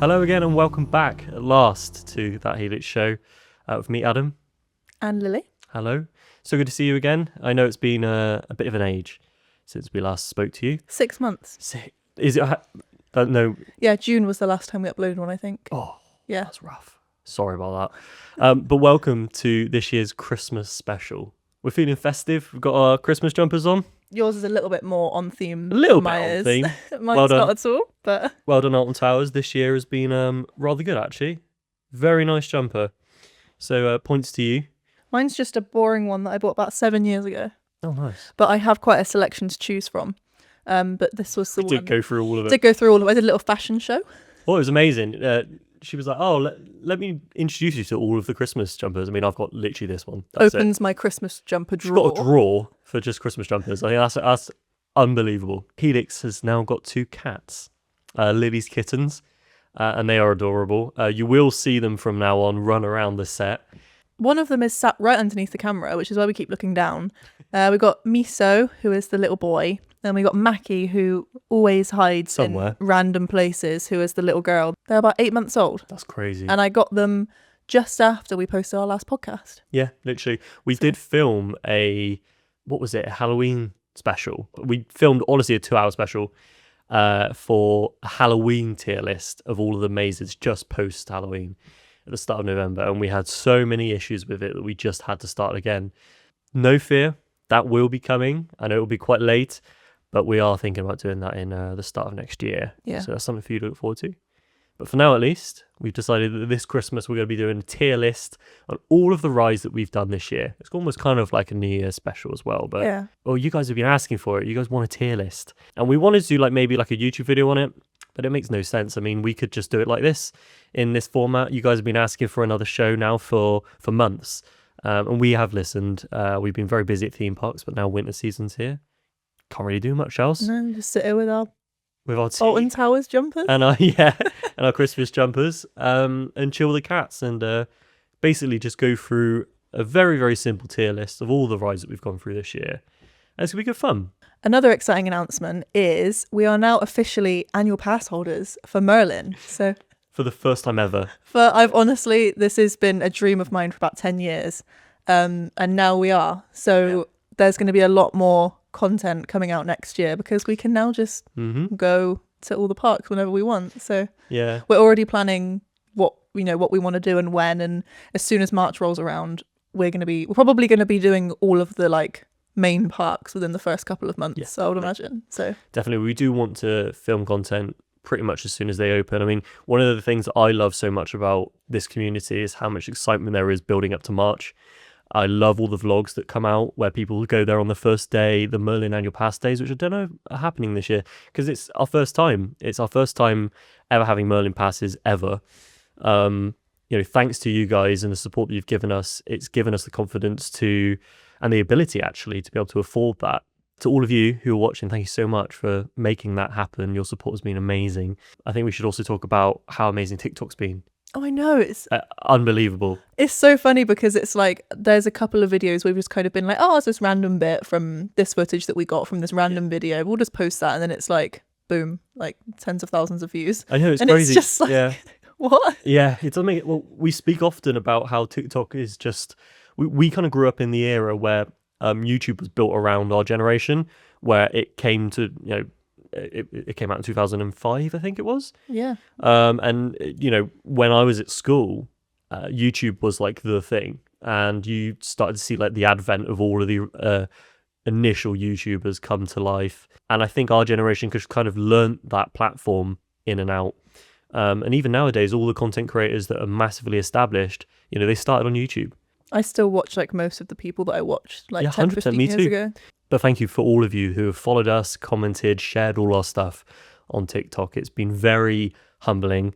Hello again and welcome back at last to that Helix show with me, Adam. And Lily. Hello. So good to see you again. I know it's been a bit of an age since we last spoke to you. 6 months. Is it? No. Yeah, June was the last time we uploaded one, I think. Oh, yeah. That's rough. Sorry about that. But welcome to this year's Christmas special. We're feeling festive. We've got our Christmas jumpers on. Yours is a little bit more on theme. A little than bit on theme. Mine's Well done. not at all, but... Well done, Alton Towers. This year has been rather good, actually. Very nice jumper. So points to you. Mine's just a boring one that I bought about 7 years ago. Oh, nice. But I have quite a selection to choose from. But this was the We one... did go through all of it. Did go through all of it. I did a little fashion show. Oh, it was amazing. She was like, oh, let me introduce you to all of the Christmas jumpers. I mean, I've got literally this one. That's Opens it. my Christmas jumper She's drawer. got a drawer for just Christmas jumpers. I think that's unbelievable. Helix has now got 2 cats, Lily's kittens, and they are adorable. You will see them from now on run around the set. One of them is sat right underneath the camera, which is why we keep looking down. We've got Miso, who is the little boy. Then we got Mackie, who always hides Somewhere. in random places, who is the little girl. They're about 8 months old. That's crazy. And I got them just after we posted our last podcast. Yeah, literally. We did film a Halloween special. We filmed, honestly, a 2-hour special for a Halloween tier list of all of the mazes just post-Halloween at the start of November. And we had so many issues with it that we just had to start again. No fear, that will be coming. I know it will be quite late, but we are thinking about doing that in the start of next year. Yeah. So that's something for you to look forward to. But for now, at least, we've decided that this Christmas we're going to be doing a tier list on all of the rides that we've done this year. It's almost kind of like a New Year's special as well. But Yeah. well, you guys have been asking for it. You guys want a tier list. And we wanted to do maybe a YouTube video on it, but it makes no sense. I mean, we could just do it like this in this format. You guys have been asking for another show now for months. And we have listened. We've been very busy at theme parks, but now winter season's here. Can't really do much else. No, just sit here with our tea. Alton Towers jumpers. And and our Christmas jumpers, and chill the cats, and basically just go through a very, very simple tier list of all the rides that we've gone through this year. And it's going to be good fun. Another exciting announcement is we are now officially annual pass holders for Merlin. So For the first time ever. this has been a dream of mine for about 10 years. And now we are. So there's going to be a lot more content coming out next year because we can now just go to all the parks whenever we want. So Yeah. we're already planning what we want to do and when, and as soon as March rolls around, we're probably going to be doing all of the main parks within the first couple of months. So I would imagine. So Definitely, we do want to film content pretty much as soon as they open. I mean, one of the things that I love so much about this community is how much excitement there is building up to March. I love all the vlogs that come out where people go there on the first day, the Merlin Annual Pass days, which I don't know are happening this year because it's our first time. It's our first time ever having Merlin passes ever. Thanks to you guys and the support that you've given us, it's given us the confidence and the ability actually to be able to afford that. To all of you who are watching, thank you so much for making that happen. Your support has been amazing. I think we should also talk about how amazing TikTok's been. Oh, I know. It's unbelievable. It's so funny because it's there's a couple of videos where we've just kind of been it's this random bit from this footage that we got from this random video. We'll just post that and then it's boom, tens of thousands of views. I know, it's and crazy. It's just what? Yeah, it doesn't make well, we speak often about how TikTok is just, we kind of grew up in the era where YouTube was built around our generation, where it came to, it came out in 2005, I think it was. Yeah. And when I was at school, YouTube was the thing, and you started to see the advent of all of the initial YouTubers come to life. And I think our generation just kind of learnt that platform in and out. And even nowadays, all the content creators that are massively established, they started on YouTube. I still watch most of the people that I watched 10, 15 me years too. ago. But thank you for all of you who have followed us, commented, shared all our stuff on TikTok. It's been very humbling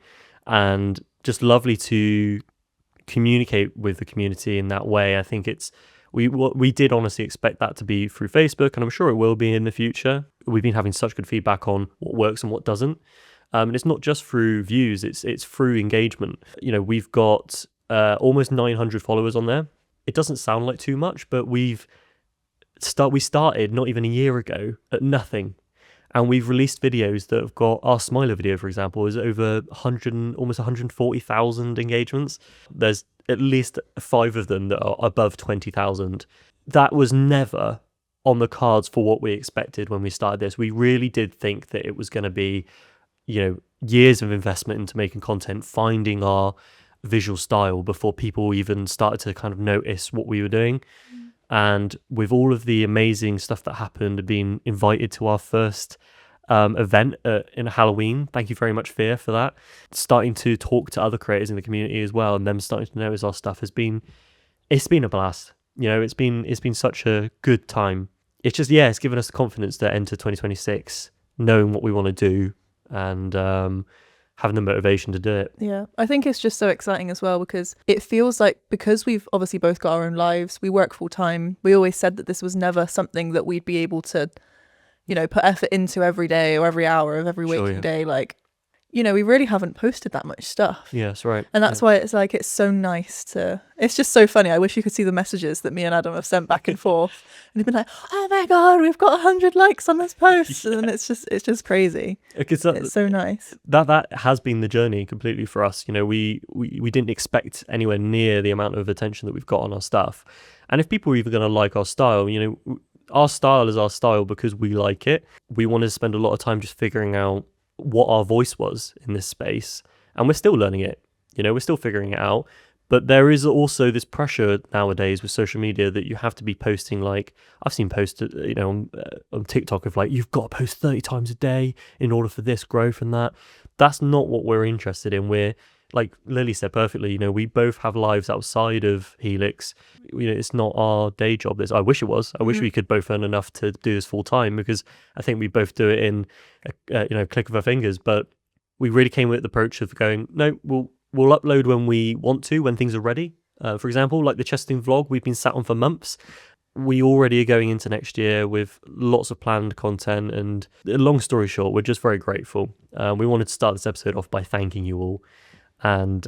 and just lovely to communicate with the community in that way. I think we did honestly expect that to be through Facebook, and I'm sure it will be in the future. We've been having such good feedback on what works and what doesn't. And it's not just through views, it's through engagement. We've got almost 900 followers on there. It doesn't sound like too much, but we started not even a year ago at nothing, And we've released videos that have got, our Smiler video, for example, is over almost 140,000 engagements. There's at least 5 of them that are above 20,000. That was never on the cards for what we expected when we started this. We really did think that it was going to be, years of investment into making content, finding our visual style before people even started to kind of notice what we were doing. And with all of the amazing stuff that happened, being invited to our first event in Halloween, thank you very much, Fear, for that. Starting to talk to other creators in the community as well, and them starting to notice our stuff it's been a blast. It's been such a good time. It's just, it's given us the confidence to enter 2026, knowing what we want to do and having the motivation to do it. Yeah, I think it's just so exciting as well, because it feels like, because we've obviously both got our own lives, we work full time, we always said that this was never something that we'd be able to, put effort into every day or every hour of every waking day. Like, we really haven't posted that much stuff. Yeah, that's right. And that's why it's like, it's so nice to, it's just so funny. I wish you could see the messages that me and Adam have sent back and forth. And they've been like, oh my God, we've got 100 likes on this post. And it's just crazy. It's so nice. That has been the journey completely for us. We didn't expect anywhere near the amount of attention that we've got on our stuff. And if people are even going to like our style, our style is our style because we like it. We wanted to spend a lot of time just figuring out what our voice was in this space, and we're still learning it. We're still figuring it out. But there is also this pressure nowadays with social media that you have to be posting, like I've seen posts on TikTok of like, you've got to post 30 times a day in order for this growth and that. That's not what we're interested in. We're, like Lily said perfectly, we both have lives outside of Helix. It's not our day job. I wish it was. I wish we could both earn enough to do this full time, because I think we both do it in a click of our fingers. But we really came with the approach of going, no, we'll upload when we want to, when things are ready. For example, like the chesting vlog, we've been sat on for months. We already are going into next year with lots of planned content, and long story short, we're just very grateful. We wanted to start this episode off by thanking you all. And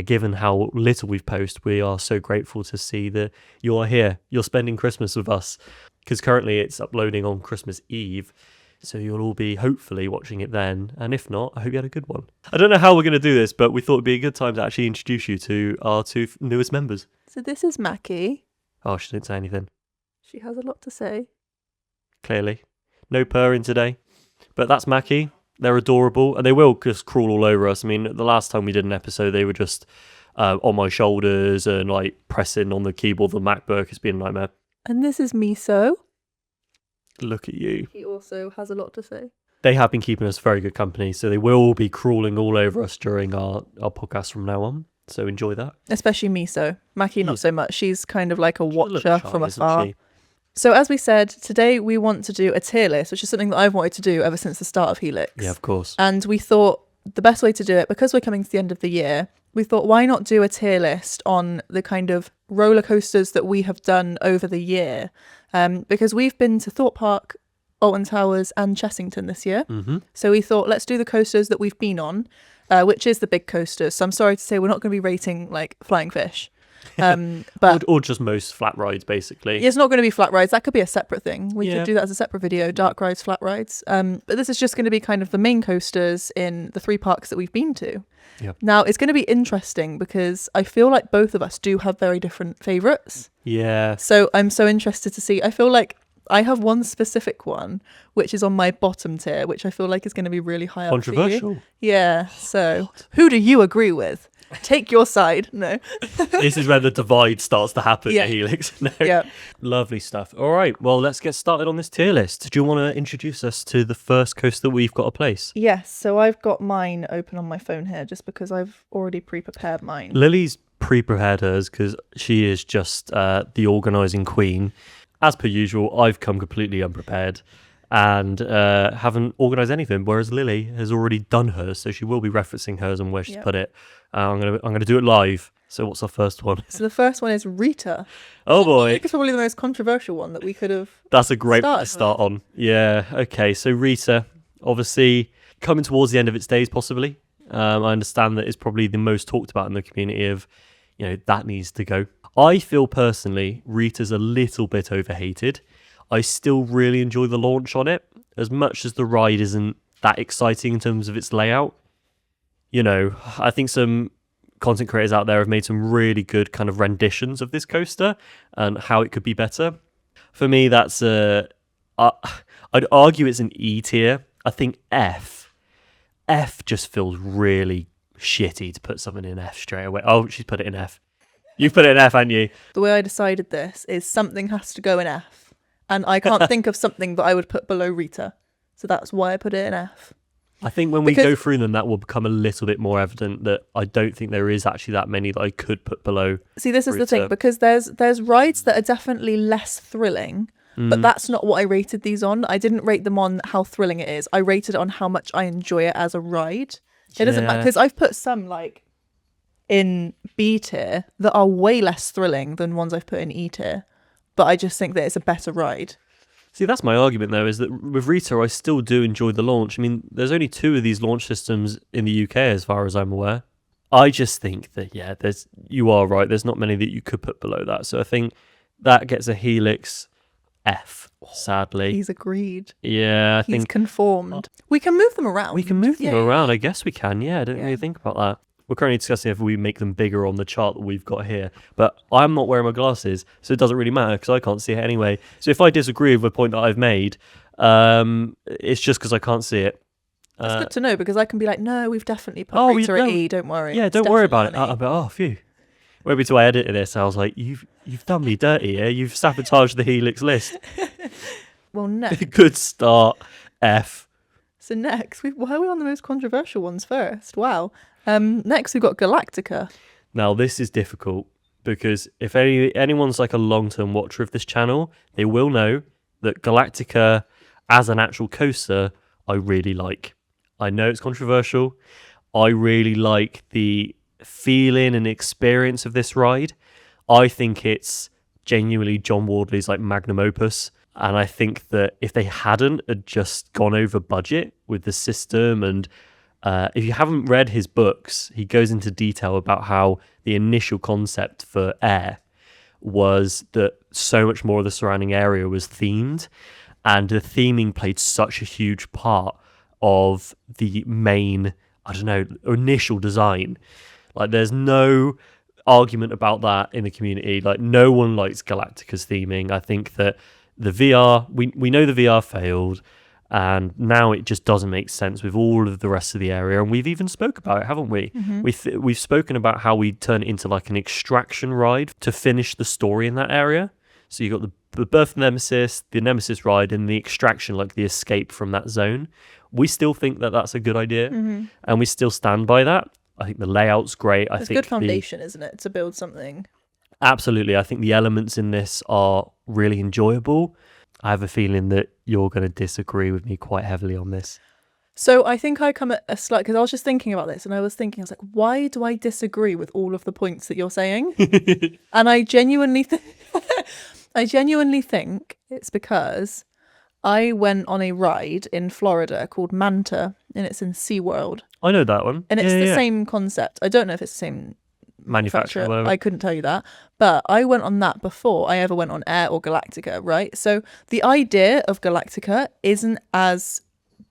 given how little we've posted, we are so grateful to see that you are here. You're spending Christmas with us, because currently it's uploading on Christmas Eve. So you'll all be hopefully watching it then. And if not, I hope you had a good one. I don't know how we're going to do this, but we thought it'd be a good time to actually introduce you to our 2 newest members. So this is Mackie. Oh, she didn't say anything. She has a lot to say. Clearly. No purring today. But that's Mackie. They're adorable, and they will just crawl all over us. I mean, the last time we did an episode, they were just on my shoulders and like pressing on the keyboard of the MacBook. It's been a nightmare. And this is Miso. Look at you. He also has a lot to say. They have been keeping us very good company, so they will be crawling all over us during our podcast from now on. So enjoy that. Especially Miso. Mackie, not so much. She's kind of like a watcher from afar. She? So as we said, today we want to do a tier list, which is something that I've wanted to do ever since the start of Helix. Yeah, of course. And we thought the best way to do it, because we're coming to the end of the year, we thought, why not do a tier list on the kind of roller coasters that we have done over the year? Because we've been to Thorpe Park, Alton Towers and Chessington this year. Mm-hmm. So we thought, let's do the coasters that we've been on, which is the big coasters. So I'm sorry to say we're not going to be rating like Flying Fish. But or just most flat rides, basically. It's not going to be flat rides. That could be a separate thing. We could do that as a separate video, dark rides, flat rides. But this is just going to be kind of the main coasters in the 3 parks that we've been to. Yep. Now, it's going to be interesting because I feel like both of us do have very different favourites. Yeah. So I'm so interested to see. I feel like I have one specific one, which is on my bottom tier, which I feel like is going to be really high up. Controversial. Yeah. So who do you agree with? Take your side. No. This is where the divide starts to happen at Helix. No. Yeah. Lovely stuff. All right. Well, let's get started on this tier list. Do you want to introduce us to the first coaster that we've got a place? Yes. So I've got mine open on my phone here just because I've already pre-prepared mine. Lily's pre-prepared hers because she is just the organising queen. As per usual, I've come completely unprepared and haven't organised anything, whereas Lily has already done hers, so she will be referencing hers and where she's put it. I'm gonna do it live. So what's our first one? So the first one is Rita. Oh boy. I think it's probably the most controversial one that we could have. That's a great one to start on. Yeah, okay. So Rita, obviously coming towards the end of its days possibly. I understand that it's probably the most talked about in the community of, that needs to go. I feel personally Rita's a little bit overhated. I still really enjoy the launch on it. as much as the ride isn't that exciting in terms of its layout, you know, I think some content creators out there have made some really good kind of renditions of this coaster and how it could be better. For me, that's I'd argue it's an E tier. I think F just feels really shitty to put something in F straight away. Oh, she's put it in F. You've put it in F, haven't you? The way I decided this is something has to go in F. And I can't think of something that I would put below Rita. So that's why I put it in F. I think when we go through them, that will become a little bit more evident that I don't think there is actually that many that I could put below. See, this is Rita. the thing, because there's rides that are definitely less thrilling, but that's not what I rated these on. I didn't rate them on how thrilling it is. I rated it on how much I enjoy it as a ride. It doesn't matter, because I've put some like in B tier that are way less thrilling than ones I've put in E tier, but I just think that it's a better ride. See, that's my argument, though, is that with Rita, I still do enjoy the launch. I mean, there's only 2 of these launch systems in the UK, as far as I'm aware. I just think that, yeah, you are right. There's not many that you could put below that. So I think that gets a Helix F, sadly. He's agreed. Yeah, He's conformed. We can move them around. We can move them around. I guess we can, yeah. I didn't really think about that. We're currently discussing if we make them bigger on the chart that we've got here. But I'm not wearing my glasses, so it doesn't really matter because I can't see it anyway. So if I disagree with the point that I've made, it's just because I can't see it. That's good to know, because I can be like, no, we've definitely put Rita at E, don't worry. Yeah, don't worry about it. I'll be, oh, phew. Maybe till I edited this, I was like, you've done me dirty, yeah? You've sabotaged the Helix list. Well, next. Good start, F. So next, why are we on the most controversial ones first? Wow. Next, we've got Galactica. Now, this is difficult because if anyone's like a long-term watcher of this channel, they will know that Galactica, as an actual coaster, I really like. I know it's controversial. I really like the feeling and experience of this ride. I think it's genuinely John Wardley's like magnum opus. And I think that if they hadn't had just gone over budget with the system, and if you haven't read his books, he goes into detail about how the initial concept for Air was that so much more of the surrounding area was themed, and the theming played such a huge part of the main, initial design. Like, there's no argument about that in the community. Like, no one likes Galactica's theming. I think that the VR, we know the VR failed, and now it just doesn't make sense with all of the rest of the area. And we've even spoke about it, haven't we? Mm-hmm. We've spoken about how we turn it into like an extraction ride to finish the story in that area. So you got the birth of Nemesis, the Nemesis ride, and the extraction, like the escape from that zone. We still think that that's a good idea, and we still stand by that. I think the layout's great. It's a good foundation, isn't it, to build something? Absolutely. I think the elements in this are really enjoyable. I have a feeling that you're going to disagree with me quite heavily on this. So I think I come at a slight, because I was just thinking about this, and I was like, why do I disagree with all of the points that you're saying? And I genuinely think it's because I went on a ride in Florida called Manta, and it's in SeaWorld. I know that one. And it's the same concept. I don't know if it's the same manufacturer. Whatever. I couldn't tell you that. But I went on that before I ever went on Air or Galactica, right? So the idea of Galactica isn't as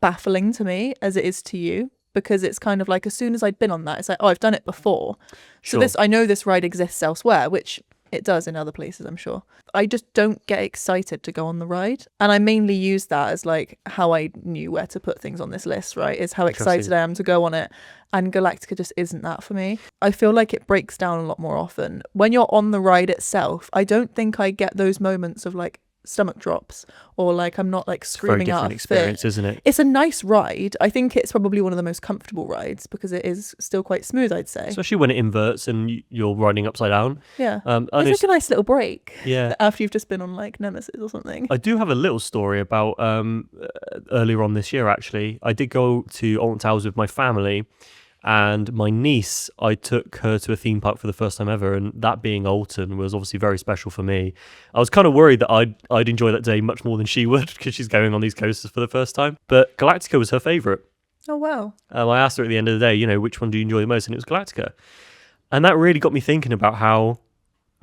baffling to me as it is to you, because it's kind of like, as soon as I'd been on that, it's like, oh, I've done it before. Sure. So I know this ride exists elsewhere, which it does in other places, I'm sure. I just don't get excited to go on the ride. And I mainly use that as like how I knew where to put things on this list, right? Is how excited I am to go on it. And Galactica just isn't that for me. I feel like it breaks down a lot more often. When you're on the ride itself, I don't think I get those moments of like stomach drops, or like I'm not like screaming out. It's a very different experience, isn't it? It's a nice ride. I think it's probably one of the most comfortable rides because it is still quite smooth, I'd say. Especially when it inverts and you're riding upside down. Yeah. It's like a nice little break. Yeah. After you've just been on like Nemesis or something. I do have a little story about earlier on this year, actually. I did go to Alton Towers with my family, and my niece, I took her to a theme park for the first time ever, and that being Alton was obviously very special for me. I was kind of worried that I'd enjoy that day much more than she would, because she's going on these coasters for the first time. But Galactica was her favourite. Oh, wow. I asked her at the end of the day, which one do you enjoy the most? And it was Galactica. And that really got me thinking about how,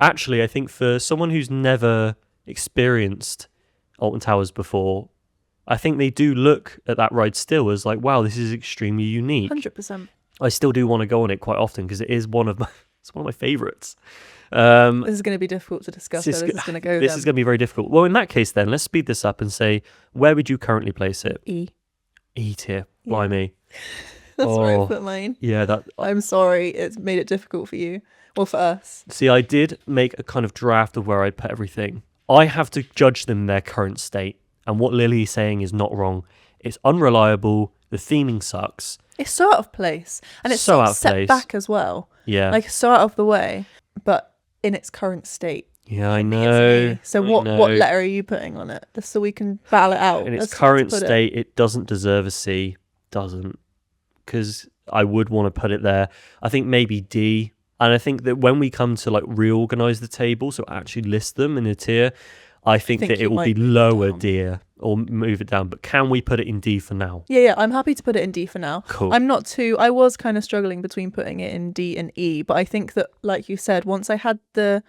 actually, I think for someone who's never experienced Alton Towers before, I think they do look at that ride still as like, wow, this is extremely unique. 100%. I still do want to go on it quite often because it is it's one of my favourites. This is going to be difficult to discuss. This is going to go. This is going to be very difficult. Well, in that case, then let's speed this up and say, where would you currently place it? E. E tier. Why me? That's where I put mine. Yeah, I'm sorry, it's made it difficult for you. Well, for us. See, I did make a kind of draft of where I'd put everything. I have to judge them in their current state. And what Lily's saying is not wrong. It's unreliable. The theming sucks. It's so out of place. And it's so set back as well. Yeah. Like, so out of the way. But in its current state. Yeah, I know. So what letter are you putting on it? Just so we can battle it out. In its current state, it doesn't deserve a C. Doesn't. Because I would want to put it there. I think maybe D. And I think that when we come to like reorganize the table, so actually list them in a tier, I think that it will be lower D or move it down. But can we put it in D for now? Yeah, I'm happy to put it in D for now. Cool. I was kind of struggling between putting it in D and E, but I think that, like you said, once I had the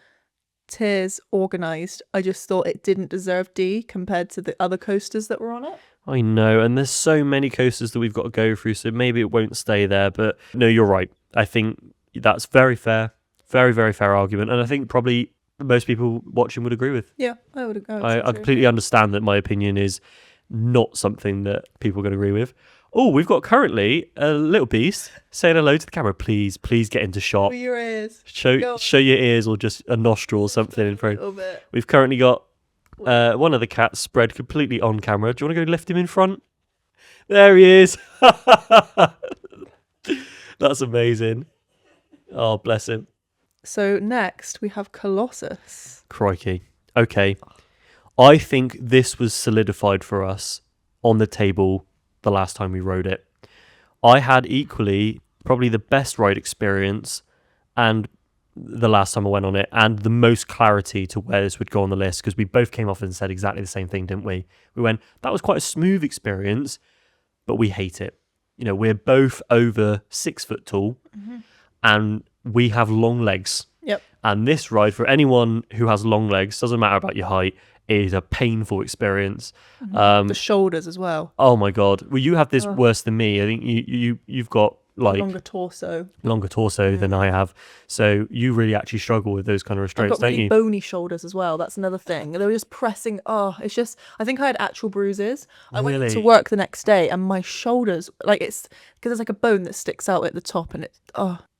tiers organized, I just thought it didn't deserve D compared to the other coasters that were on it. I know, and there's so many coasters that we've got to go through, so maybe it won't stay there. But no, you're right. I think that's very fair. Very, very fair argument. And I think probably most people watching would agree with. Yeah, I would agree. I completely understand that my opinion is not something that people are going to agree with. Oh, we've got currently a little beast saying hello to the camera. Please get into shot. Show your ears. Show your ears or just a nostril or something in front. A little bit. We've currently got one of the cats spread completely on camera. Do you want to go lift him in front? There he is. That's amazing. Oh, bless him. So next we have Colossus. Crikey. Okay. I think this was solidified for us on the table the last time we rode it. I had equally probably the best ride experience and the last time I went on it, and the most clarity to where this would go on the list, because we both came off and said exactly the same thing, didn't we? We went, that was quite a smooth experience, but we hate it. You know, we're both over 6 foot tall, and we have long legs. Yep. And this ride, for anyone who has long legs, doesn't matter about your height, is a painful experience. The shoulders as well. Oh my God. Well, you have this worse than me. I think you've got like longer torso than I have. So you really actually struggle with those kind of restraints, don't you? Bony shoulders as well. That's another thing. They were just pressing. It's just, I think I had actual bruises. I went to work the next day and my shoulders, like, it's because there's like a bone that sticks out at the top, and it's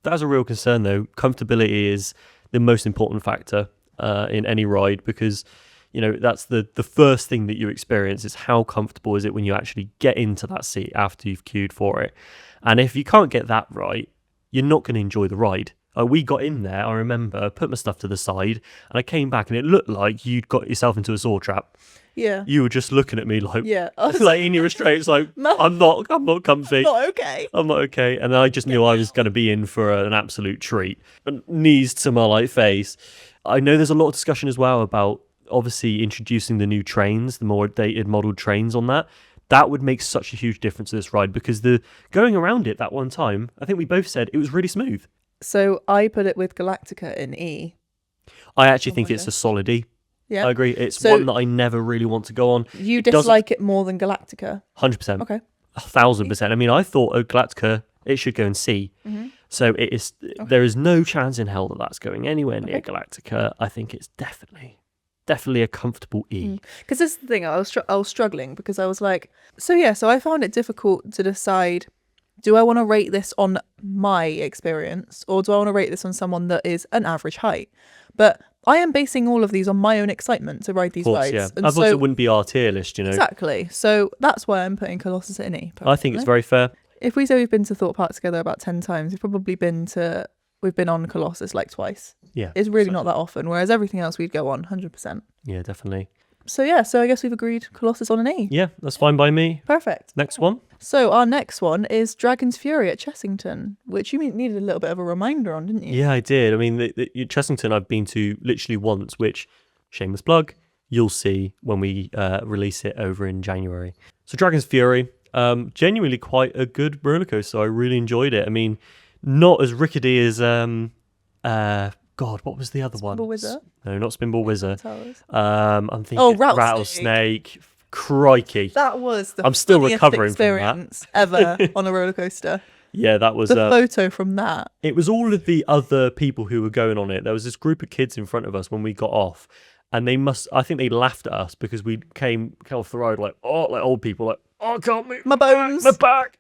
That's a real concern though. Comfortability is the most important factor in any ride, because you know that's the first thing that you experience is how comfortable is it when you actually get into that seat after you've queued for it. And if you can't get that right, you're not going to enjoy the ride. We got in there, I remember, put my stuff to the side, and I came back and it looked like you'd got yourself into a saw trap. Yeah. You were just looking at me like, was like in your restraints, like, I'm not comfy. Not okay. I'm not okay. And I just knew I was going to be in for an absolute treat. Knees to my like face. I know there's a lot of discussion as well about obviously introducing the new trains, the more dated modelled trains on that. That would make such a huge difference to this ride, because the going around it that one time, I think we both said it was really smooth. So I put it with Galactica in E. I actually think it's a solid E. Yeah, I agree. It's one that I never really want to go on. You dislike it more than Galactica? 100%. Okay. 1,000%. I mean, I thought Galactica, it should go in C. Mm-hmm. So it is. Okay. There is no chance in hell that that's going anywhere near Galactica. I think it's definitely a comfortable E. Because this is the thing, I was struggling because I was like, so I found it difficult to decide, do I want to rate this on my experience, or do I want to rate this on someone that is an average height? But I am basing all of these on my own excitement to ride these rides. Yeah. Otherwise it wouldn't be our tier list, you know. Exactly. So that's why I'm putting Colossus at an E. I think it's very fair. If we say we've been to Thought Park together about 10 times, we've been on Colossus like twice. Yeah. It's really not that often, whereas everything else we'd go on 100%. Yeah, definitely. So I guess we've agreed Colossus on an E. Yeah, that's fine by me. Perfect. Next one. So our next one is Dragon's Fury at Chessington, which you needed a little bit of a reminder on, didn't you? Yeah, I did. I mean, the Chessington I've been to literally once, which, shameless plug, you'll see when we release it over in January. So Dragon's Fury, genuinely quite a good roller coaster. I really enjoyed it. I mean, not as rickety as God, what was the other one? Spinball Whizzer? No, not Spinball Whizzer. I'm thinking Rattlesnake. Crikey. That was the I'm still funniest recovering from that. experience ever on a roller coaster. Yeah, that was... The photo from that. It was all of the other people who were going on it. There was this group of kids in front of us when we got off, and I think they laughed at us because we came off the road like old people, like, oh, I can't move My bones. my back.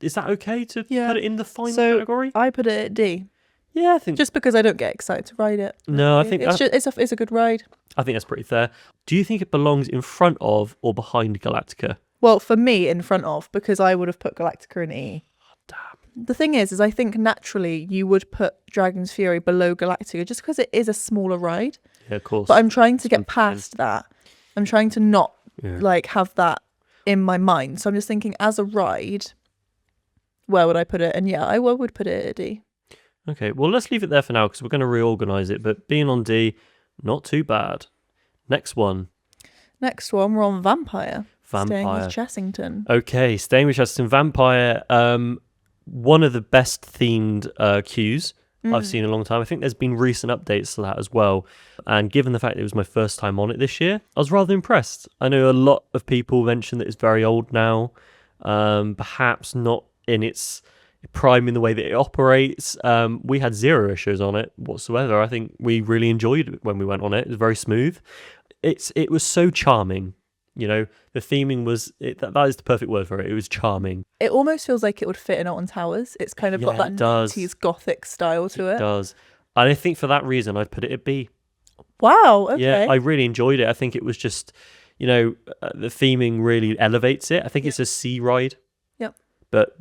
Is that okay to put it in the final category? I put it at D. Yeah, I think... Just because I don't get excited to ride it. No, I think... It's a good ride. I think that's pretty fair. Do you think it belongs in front of or behind Galactica? Well, for me, in front of, because I would have put Galactica in E. Damn. The thing is I think naturally you would put Dragon's Fury below Galactica just because it is a smaller ride. Yeah, of course. But I'm trying to get past that. I'm trying to not have that in my mind. So I'm just thinking as a ride, where would I put it? And yeah, I would put it at D. Okay, well, let's leave it there for now because we're going to reorganise it. But being on D, not too bad. Next one, we're on Vampire. Staying Vampire. with Chessington. Okay, staying with Chessington. Vampire, one of the best themed queues I've seen in a long time. I think there's been recent updates to that as well. And given the fact that it was my first time on it this year, I was rather impressed. I know a lot of people mention that it's very old now, perhaps not in its prime in the way that it operates. We had zero issues on it whatsoever. I think we really enjoyed it when we went on it. It was very smooth. It was so charming. You know, the theming was that is the perfect word for it. It was charming. It almost feels like it would fit in Alton Towers. It's kind of got that 90s gothic style to it. It does. And I think for that reason I'd put it at B. Wow, okay. Yeah, I really enjoyed it. I think it was just, the theming really elevates it. I think it's a C ride. Yep. But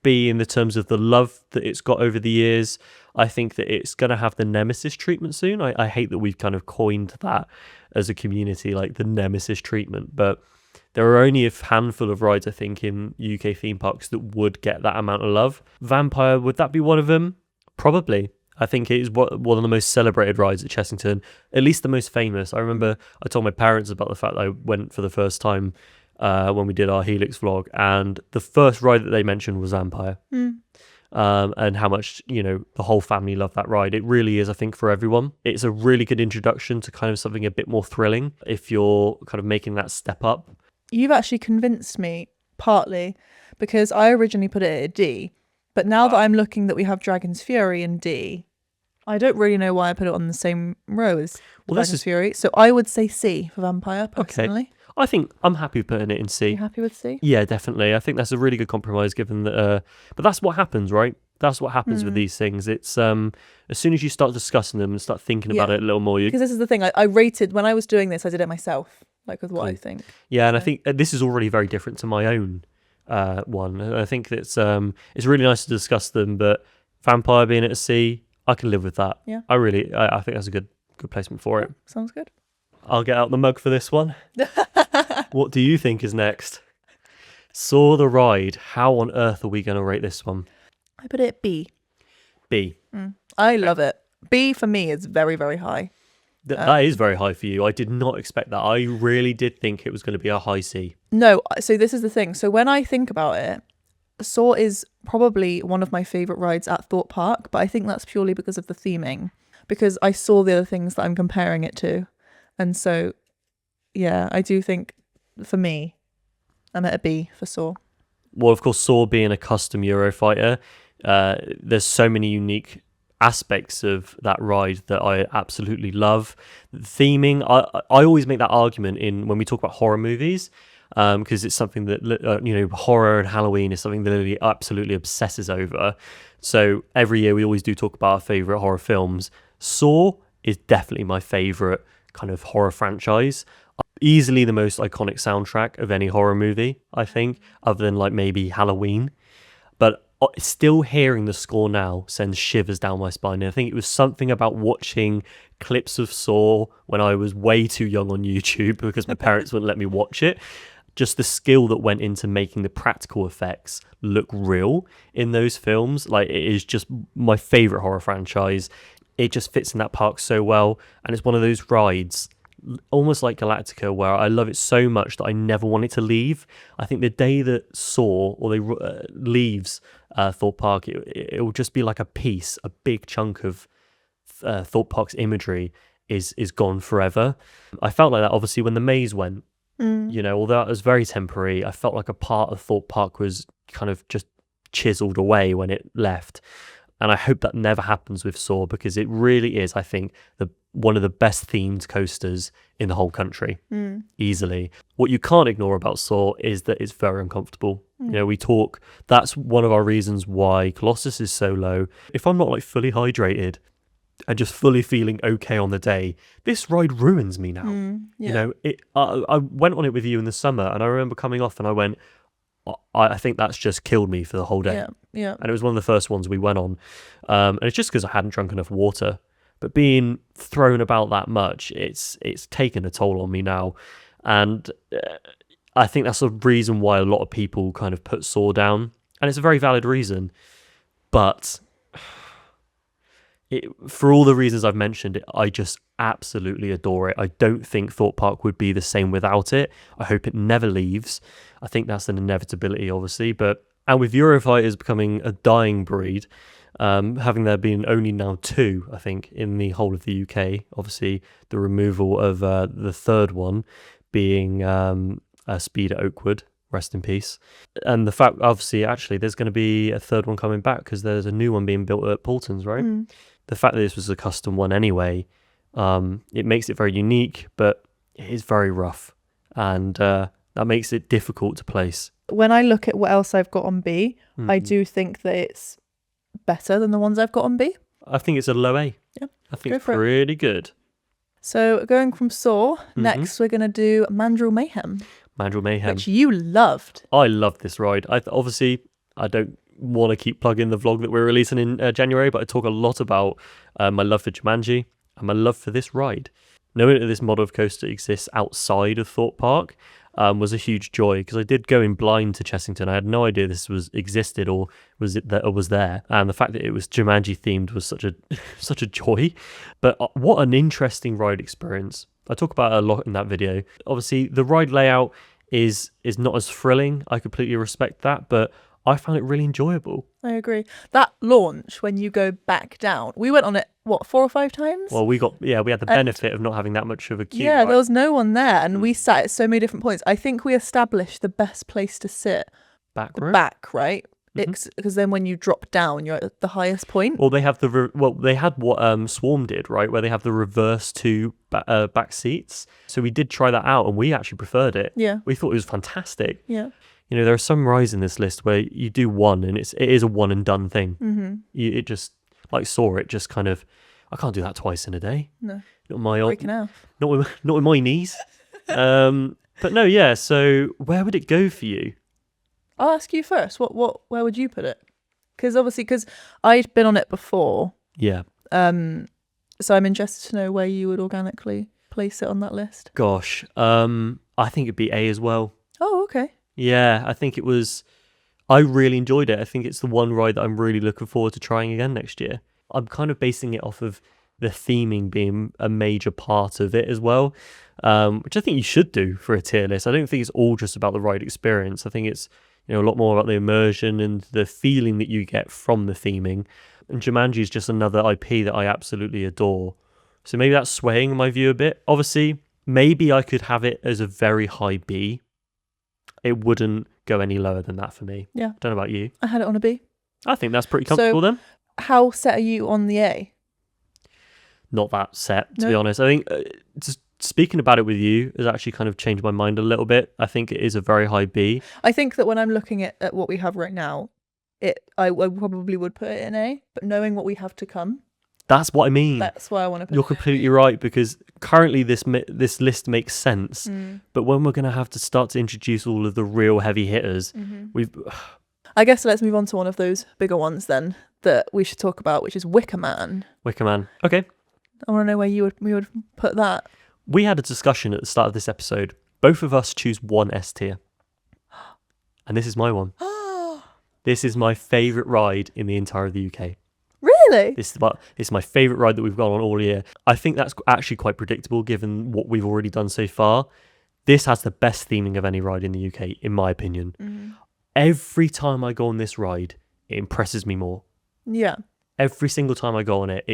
B, in the terms of the love that it's got over the years, I think that it's going to have the Nemesis treatment soon. I hate that we've kind of coined that as a community, like the Nemesis treatment. But there are only a handful of rides, I think, in UK theme parks that would get that amount of love. Vampire, would that be one of them? Probably. I think it is one of the most celebrated rides at Chessington, at least the most famous. I remember I told my parents about the fact that I went for the first time when we did our Helix vlog, and the first ride that they mentioned was Vampire. And how much, the whole family loved that ride. It really is, I think, for everyone. It's a really good introduction to kind of something a bit more thrilling if you're kind of making that step up. You've actually convinced me, partly, because I originally put it at D, but now that I'm looking that we have Dragon's Fury in D, I don't really know why I put it on the same row as Dragon's Fury. So I would say C for Vampire, personally. Okay. I think I'm happy putting it in C. You happy with C? Yeah, definitely. I think that's a really good compromise given that... but that's what happens, right? That's what happens with these things. It's as soon as you start discussing them and start thinking about it a little more... Because this is the thing. I rated... When I was doing this, I did it myself, like with what I think. Yeah, and I think this is already very different to my own one. And I think it's really nice to discuss them, but Vampire being at a C, I can live with that. Yeah. I think that's a good placement for it. Sounds good. I'll get out the mug for this one. What do you think is next? Saw the Ride. How on earth are we going to rate this one? I put it at B. B. I love it. B for me is very, very high. That is very high for you. I did not expect that. I really did think it was going to be a high C. No, so this is the thing. So when I think about it, Saw is probably one of my favourite rides at Thorpe Park, but I think that's purely because of the theming. Because I saw the other things that I'm comparing it to. And so, yeah, I do think, for me, I'm at a B for Saw. Well, of course, Saw being a custom Eurofighter, there's so many unique aspects of that ride that I absolutely love. The theming, I always make that argument when we talk about horror movies, because it's something that, horror and Halloween is something that Lily absolutely obsesses over. So every year we always do talk about our favourite horror films. Saw is definitely my favourite kind of horror franchise. Easily the most iconic soundtrack of any horror movie, I think, other than like maybe Halloween. But still hearing the score now sends shivers down my spine. And I think it was something about watching clips of Saw when I was way too young on YouTube because my parents wouldn't let me watch it. Just the skill that went into making the practical effects look real in those films. Like, it is just my favourite horror franchise. It just fits in that park so well. And it's one of those rides, almost like Galactica, where I love it so much that I never want it to leave. I think the day that Saw leaves Thorpe Park, it will just be like a big chunk of Thorpe Park's imagery is gone forever. I felt like that obviously when the maze went You know, although it was very temporary, I felt like a part of Thorpe Park was kind of just chiseled away when it left. And I hope that never happens with Soar, because it really is, I think, one of the best themed coasters in the whole country, easily. What you can't ignore about Soar is that it's very uncomfortable. You know, that's one of our reasons why Colossus is so low. If I'm not like fully hydrated and just fully feeling okay on the day, this ride ruins me now. You know, I went on it with you in the summer, and I remember coming off and I went, I think that's just killed me for the whole day. Yeah. And it was one of the first ones we went on. And it's just because I hadn't drunk enough water. But being thrown about that much, it's taken a toll on me now. And I think that's the reason why a lot of people kind of put Soar down. And it's a very valid reason. But for all the reasons I've mentioned, I just absolutely adore it. I don't think Thorpe Park would be the same without it. I hope it never leaves. I think that's an inevitability, obviously. And with Eurofighters becoming a dying breed, having there been only now 2, I think, in the whole of the UK, obviously the removal of the third one being Speed at Oakwood, rest in peace. And the fact, obviously, actually, there's going to be a third one coming back because there's a new one being built at Paulton's, right? The fact that this was a custom one anyway, it makes it very unique, but it is very rough. And that makes it difficult to place. When I look at what else I've got on B, I do think that it's better than the ones I've got on B. I think it's a low A. Yeah, I think it's pretty good. So going from Soar, next we're going to do Mandrill Mayhem. Mandrill Mayhem. Which you loved. I loved this ride. Obviously, I don't want to keep plugging the vlog that we're releasing in January, but I talk a lot about my love for Jumanji and my love for this ride. Knowing that this model of coaster exists outside of Thorpe Park was a huge joy, because I did go in blind to Chessington. I had no idea this existed or was there, and the fact that it was Jumanji themed was such a joy. But what an interesting ride experience. I talk about it a lot in that video. Obviously, the ride layout is not as thrilling. I completely respect that, but I found it really enjoyable. I agree. That launch, when you go back down, we went on it, 4 or 5 times? Well, we had the benefit of not having that much of a queue. Yeah, right? there was no one there, and we sat at so many different points. I think we established the best place to sit. Back row? Back, right? Because then when you drop down, you're at the highest point. Well, they have they had what Swarm did, right, where they have the reverse 2 back seats. So we did try that out, and we actually preferred it. Yeah, we thought it was fantastic. Yeah, you know, there are some rides in this list where you do one, and it is a one and done thing. It just like Soar. It just kind of, I can't do that twice in a day. No, not my breaking out. Not with my knees. But no, yeah. So where would it go for you? I'll ask you first. Where would you put it? Because I'd been on it before. Yeah. So I'm interested to know where you would organically place it on that list. Gosh, I think it'd be A as well. Oh, okay. Yeah, I think it was. I really enjoyed it. I think it's the one ride that I'm really looking forward to trying again next year. I'm kind of basing it off of the theming being a major part of it as well, which I think you should do for a tier list. I don't think it's all just about the ride experience. I think it's a lot more about the immersion and the feeling that you get from the theming. And Jumanji is just another IP that I absolutely adore. So maybe that's swaying my view a bit. Obviously, maybe I could have it as a very high B. It wouldn't go any lower than that for me. Yeah. Don't know about you. I had it on a B. I think that's pretty comfortable then. How set are you on the A? Not that set, to be honest. I think just speaking about it with you has actually kind of changed my mind a little bit. I think it is a very high B. I think that when I'm looking at what we have right now, I probably would put it in A, but knowing what we have to come. That's what I mean. That's why I want to put You're completely right, because currently this list makes sense, but when we're going to have to start to introduce all of the real heavy hitters, I guess let's move on to one of those bigger ones then that we should talk about, which is Wicker Man. Wicker Man. Okay. I want to know where you would put that. We had a discussion at the start of this episode. Both of us choose one S tier. And this is my one. This is my favourite ride in the entire of the UK. Really? This is my favourite ride that we've gone on all year. I think that's actually quite predictable given what we've already done so far. This has the best theming of any ride in the UK, in my opinion. Every time I go on this ride, it impresses me more. Yeah. Every single time I go on it,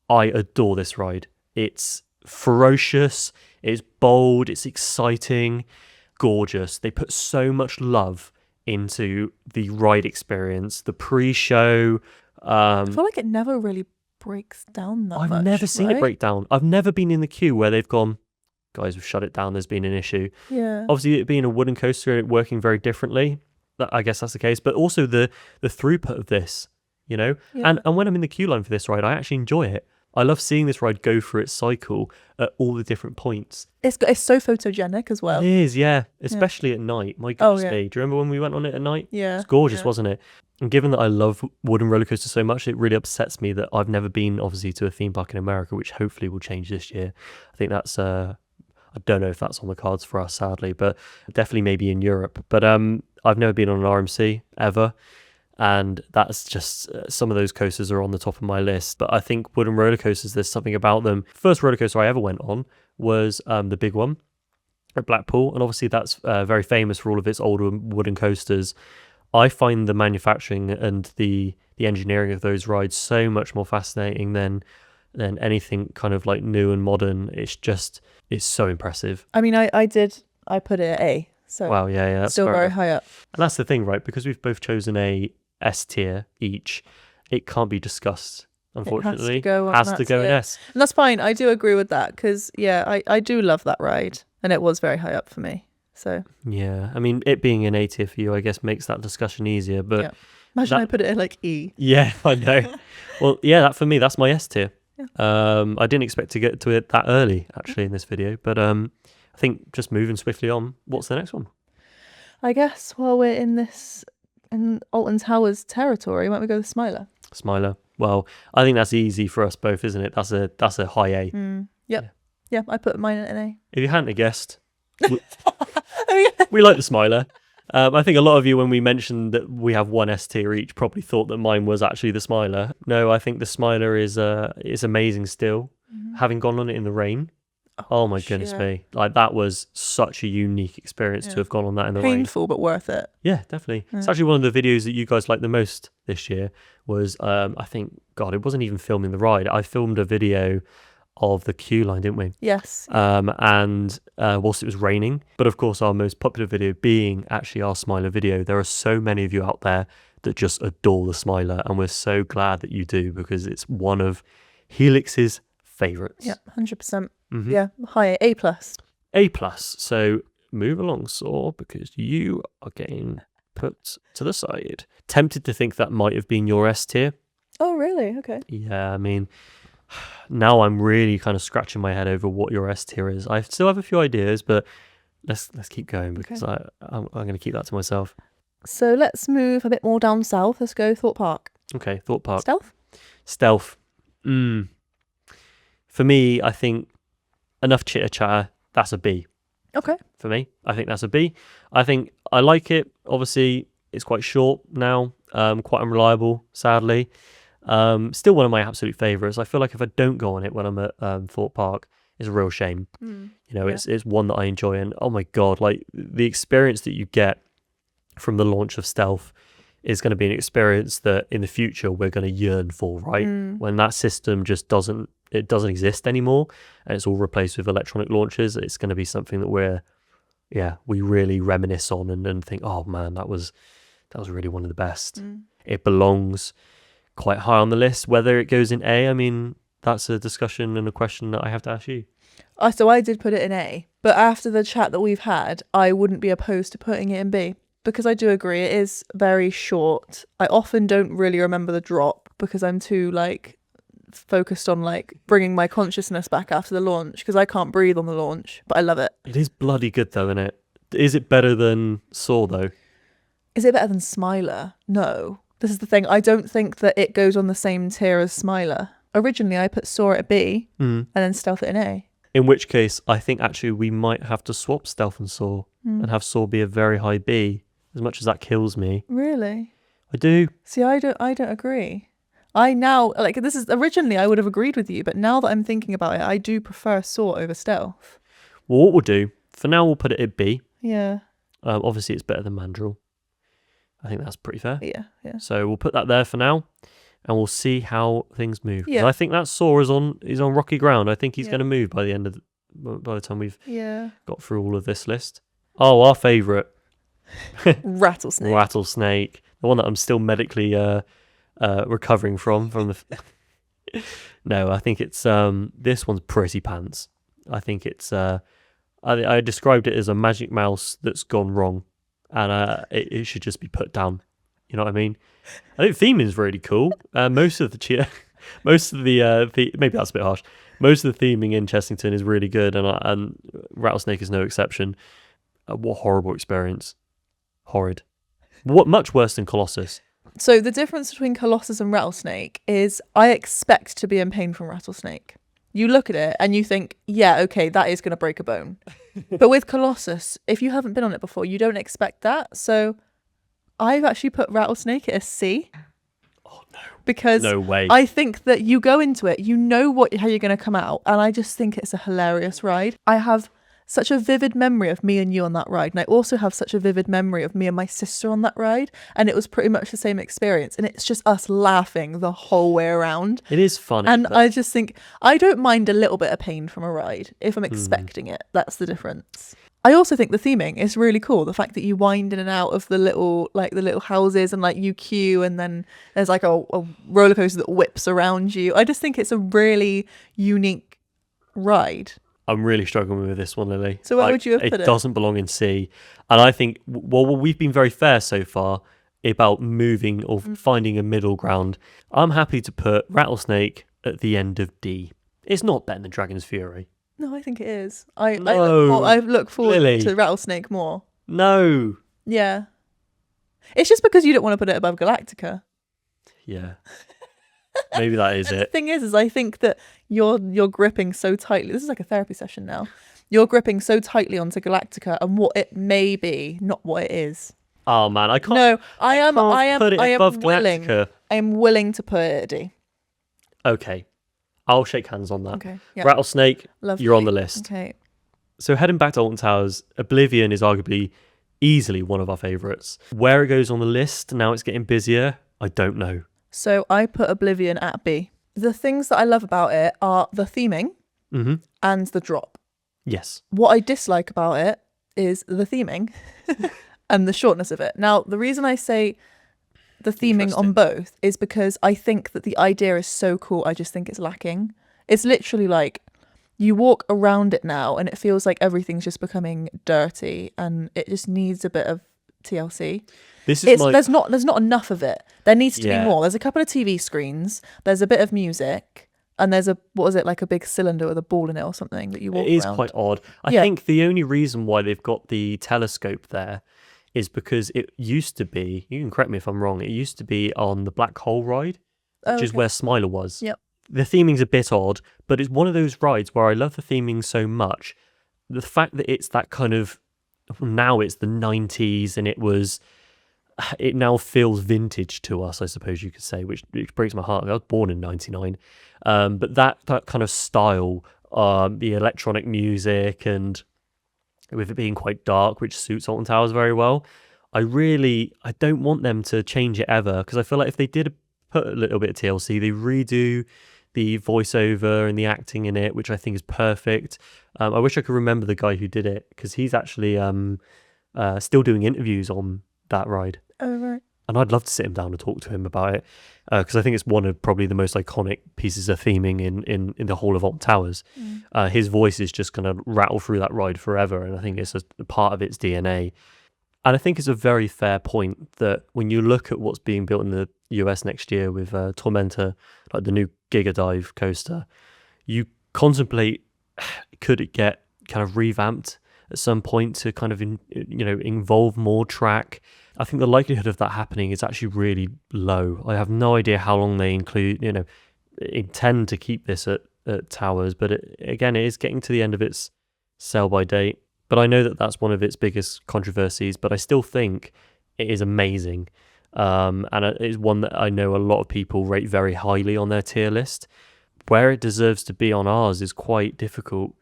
I adore this ride. It's ferocious, it's bold, it's exciting, gorgeous. They put so much love into the ride experience, the pre-show. I feel like it never really breaks down that much. I've never seen it right? break down. I've never been in the queue where they've gone, guys, we've shut it down, there's been an issue. Yeah. Obviously, it being a wooden coaster, it working very differently. I guess that's the case. But also the throughput of this, you know? Yeah. And when I'm in the queue line for this ride, I actually enjoy it. I love seeing this ride go through its cycle at all the different points. It's so photogenic as well. It is, yeah. Especially at night. My Oh, goodness yeah. me. Do you remember when we went on it at night? Yeah. It's gorgeous, Yeah. wasn't it? And given that I love wooden roller coasters so much, it really upsets me that I've never been, obviously, to a theme park in America, which hopefully will change this year. I think that's, I don't know if that's on the cards for us, sadly, but definitely maybe in Europe. But I've never been on an RMC ever. And that's just some of those coasters are on the top of my list. But I think wooden roller coasters, there's something about them. First roller coaster I ever went on was the big one at Blackpool. And obviously that's very famous for all of its older wooden coasters. I find the manufacturing and the engineering of those rides so much more fascinating than anything kind of like new and modern. It's so impressive. I mean, I put it at A. So Wow, yeah, that's still very enough. high up. And that's the thing, right? Because we've both chosen a S tier each, it can't be discussed, unfortunately. Has to go in S. And that's fine. I do agree with that because, yeah, I do love that ride. And it was very high up for me. So Yeah, I mean, it being an A tier for you, I guess, makes that discussion easier. But yeah. Imagine I put it at like E. Yeah, I know. Well, yeah, that for me, that's my S tier. Yeah. I didn't expect to get to it that early, actually, in this video. But I think just moving swiftly on, what's the next one? I guess while we're in Alton Towers territory, why don't we go with Smiler? Smiler. Well, I think that's easy for us both, isn't it? That's a high A. Yeah, I put mine at an A. If you hadn't have guessed, we like the Smiler. I think a lot of you, when we mentioned that we have one S tier each, probably thought that mine was actually the Smiler. No, I think the Smiler is amazing still. Mm-hmm. Having gone on it in the rain, oh my goodness me. Like, that was such a unique experience to have gone on that in the rain. Painful, but worth it. Yeah, definitely. It's actually one of the videos that you guys liked the most this year was, I think, God, it wasn't even filming the ride. I filmed a video of the queue line, didn't we? Yes. And whilst it was raining, but of course our most popular video being actually our Smiler video. There are so many of you out there that just adore the Smiler, and we're so glad that you do, because it's one of Helix's favourites. Yeah, 100%. Mm-hmm. Yeah, high A+. A+. So move along, Saw, because you are getting put to the side. Tempted to think that might have been your S tier. Oh, really? Okay. Yeah, I mean, now I'm really kind of scratching my head over what your S tier is. I still have a few ideas, but let's keep going, because I'm going to keep that to myself. So let's move a bit more down south. Let's go Thorpe Park. Okay, Thorpe Park. Stealth? For me, I think enough chitter chatter, that's a B. Okay. For me, I think that's a B. I think I like it. Obviously, it's quite short now, quite unreliable, sadly. Still one of my absolute favourites. I feel like if I don't go on it when I'm at Thorpe Park, it's a real shame. You know, it's one that I enjoy, and oh my God, like the experience that you get from the launch of Stealth is going to be an experience that in the future we're going to yearn for, right? When that system just doesn't exist anymore and it's all replaced with electronic launches, it's going to be something that we really reminisce on and think, oh man, that was really one of the best. It belongs quite high on the list. Whether it goes in A, I mean, that's a discussion and a question that I have to ask you. So I did put it in A, but after the chat that we've had, I wouldn't be opposed to putting it in B, because I do agree it is very short. I often don't really remember the drop because I'm too focused on bringing my consciousness back after the launch, because I can't breathe on the launch, but I love it. It is bloody good though, isn't it? Is it better than Saw though? Is it better than Smiler? No. This is the thing. I don't think that it goes on the same tier as Smiler. Originally, I put Saw at B and then Stealth at an A. In which case, I think actually we might have to swap Stealth and Saw and have Saw be a very high B, as much as that kills me. Really? I do. See, I don't agree. I now, this is, originally I would have agreed with you, but now that I'm thinking about it, I do prefer Saw over Stealth. Well, what we'll do, for now we'll put it at B. Yeah. Obviously, it's better than Mandrill. I think that's pretty fair. Yeah. So we'll put that there for now. and we'll see how things move. 'Cause Yeah. I think that Saw is on rocky ground. I think he's Yeah. going to move by the time we've Yeah. got through all of this list. Oh, our favourite Rattlesnake. rattlesnake, the one that I'm still medically recovering from the. No, I think it's this one's pretty pants. I think it's I described it as a magic mouse that's gone wrong, and it should just be put down. You know what I mean? I think theming is really cool. Most of the maybe that's a bit harsh. Most of the theming in Chessington is really good, and Rattlesnake is no exception. What horrible experience! Horrid. What much worse than Colossus. So the difference between Colossus and Rattlesnake is I expect to be in pain from Rattlesnake. You look at it and you think, yeah, okay, that is going to break a bone. But with Colossus, if you haven't been on it before, you don't expect that. So I've actually put Rattlesnake at a C. Oh no! Because no way. I think that you go into it, you know how you're going to come out, and I just think it's a hilarious ride. I have such a vivid memory of me and you on that ride, and I also have such a vivid memory of me and my sister on that ride, and it was pretty much the same experience, and it's just us laughing the whole way around. It is funny. And I just think I don't mind a little bit of pain from a ride if I'm expecting it. That's the difference. I also think the theming is really cool. The fact that you wind in and out of the little houses, and like you queue, and then there's like a roller coaster that whips around you. I just think it's a really unique ride. I'm really struggling with this one, Lily. So where would you have put it? It doesn't belong in C. And I think, well, we've been very fair so far about moving or finding a middle ground. I'm happy to put Rattlesnake at the end of D. It's not better than Dragon's Fury. No, I think it is. No, I look forward Lily. to Rattlesnake more. No. Yeah. It's just because you don't want to put it above Galactica. Yeah. Maybe that is The it. thing is I think that you're gripping so tightly. This is like a therapy session now. You're gripping so tightly onto Galactica and what it may be, not what it is. Oh man, I can't. No, I am put it above willing. Galactica. I am willing to put it at D. Okay, I'll shake hands on that. Okay. Yeah. Rattlesnake, Lovely. you're on the list. Okay. So heading back to Alton Towers, Oblivion is arguably easily one of our favourites. Where it goes on the list, now it's getting busier, I don't know. So I put Oblivion at B. The things that I love about it are the theming and the drop. Yes. What I dislike about it is the theming and the shortness of it. Now, the reason I say the theming on both is because I think that the idea is so cool. I just think it's lacking. It's literally like you walk around it now and it feels like everything's just becoming dirty and it just needs a bit of TLC. There's not enough of it. There needs to be more. There's a couple of TV screens. There's a bit of music, and there's like a big cylinder with a ball in it or something that you walk around. It is quite odd. I think the only reason why they've got the telescope there is because it used to be. You can correct me if I'm wrong. It used to be on the Black Hole ride, which is where Smiler was. Yep. The theming's a bit odd, but it's one of those rides where I love the theming so much. The fact that it's that kind of now it's the 90s and it now feels vintage to us, I suppose you could say, which breaks my heart. I was born in 99. But that kind of style, the electronic music, and with it being quite dark, which suits Alton Towers very well, I don't want them to change it ever, because I feel like if they did put a little bit of TLC, they redo the voiceover and the acting in it, which I think is perfect. I wish I could remember the guy who did it, because he's actually still doing interviews on that ride. Oh, right. And I'd love to sit him down and talk to him about it, because I think it's one of probably the most iconic pieces of theming in the whole of Alton Towers. His voice is just going to rattle through that ride forever, and I think it's a part of its DNA. And I think it's a very fair point that when you look at what's being built in the US next year with Tormentor, like the new Giga Dive coaster, you contemplate, could it get kind of revamped at some point to kind of involve more track? I think the likelihood of that happening is actually really low. I have no idea how long they intend to keep this at Towers, but it is getting to the end of its sell-by date. But I know that that's one of its biggest controversies, but I still think it is amazing. And it is one that I know a lot of people rate very highly on their tier list. Where it deserves to be on ours is quite difficult.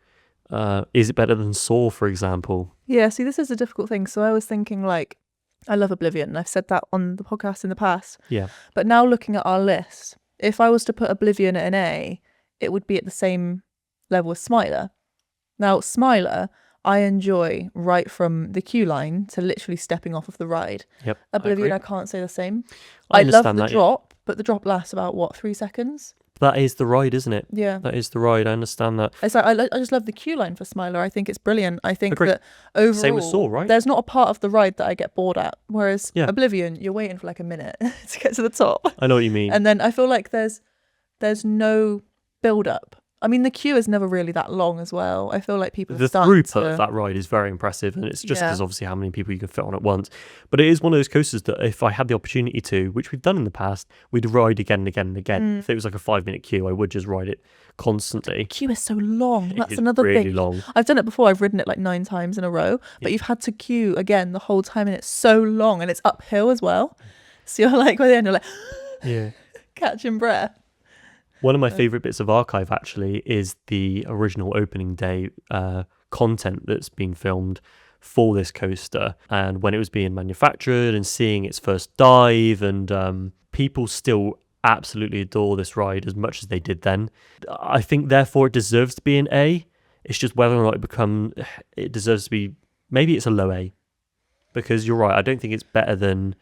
Is it better than Saw, for example? Yeah, see, this is a difficult thing. So I was thinking, like, I love Oblivion, and I've said that on the podcast in the past. Yeah. But now looking at our list, if I was to put Oblivion at an A, it would be at the same level as Smiler. Now, Smiler, I enjoy right from the queue line to literally stepping off of the ride. Yep. Oblivion, I I agree. can't say the same. I love understand the that, yeah. drop, but the drop lasts about, what, 3 seconds? That is the ride, isn't it? Yeah. That is the ride. I understand that. It's like, I just love the queue line for Smiler. I think it's brilliant. I think Agree. that overall, Same with Saw, right? there's not a part of the ride that I get bored at. Whereas Yeah. Oblivion, you're waiting for like a minute to get to the top. I know what you mean. And then I feel like there's no build up. I mean, the queue is never really that long as well. I feel like people The throughput of that ride is very impressive, and it's just because obviously how many people you can fit on at once. But it is one of those coasters that if I had the opportunity to, which we've done in the past, we'd ride again and again and again. If it was like a 5-minute queue, I would just ride it constantly. Queue is so long. That's It's another really thing. long. I've done it before. I've ridden it like 9 times in a row, but you've had to queue again the whole time, and it's so long, and it's uphill as well. So you're like, by the end, you're like, Yeah. catching breath. One of my favourite bits of archive actually is the original opening day content that's been filmed for this coaster, and when it was being manufactured and seeing its first dive, and people still absolutely adore this ride as much as they did then. I think therefore it deserves to be an A. It's just whether or not it deserves to be, maybe it's a low A, because you're right, I don't think it's better than,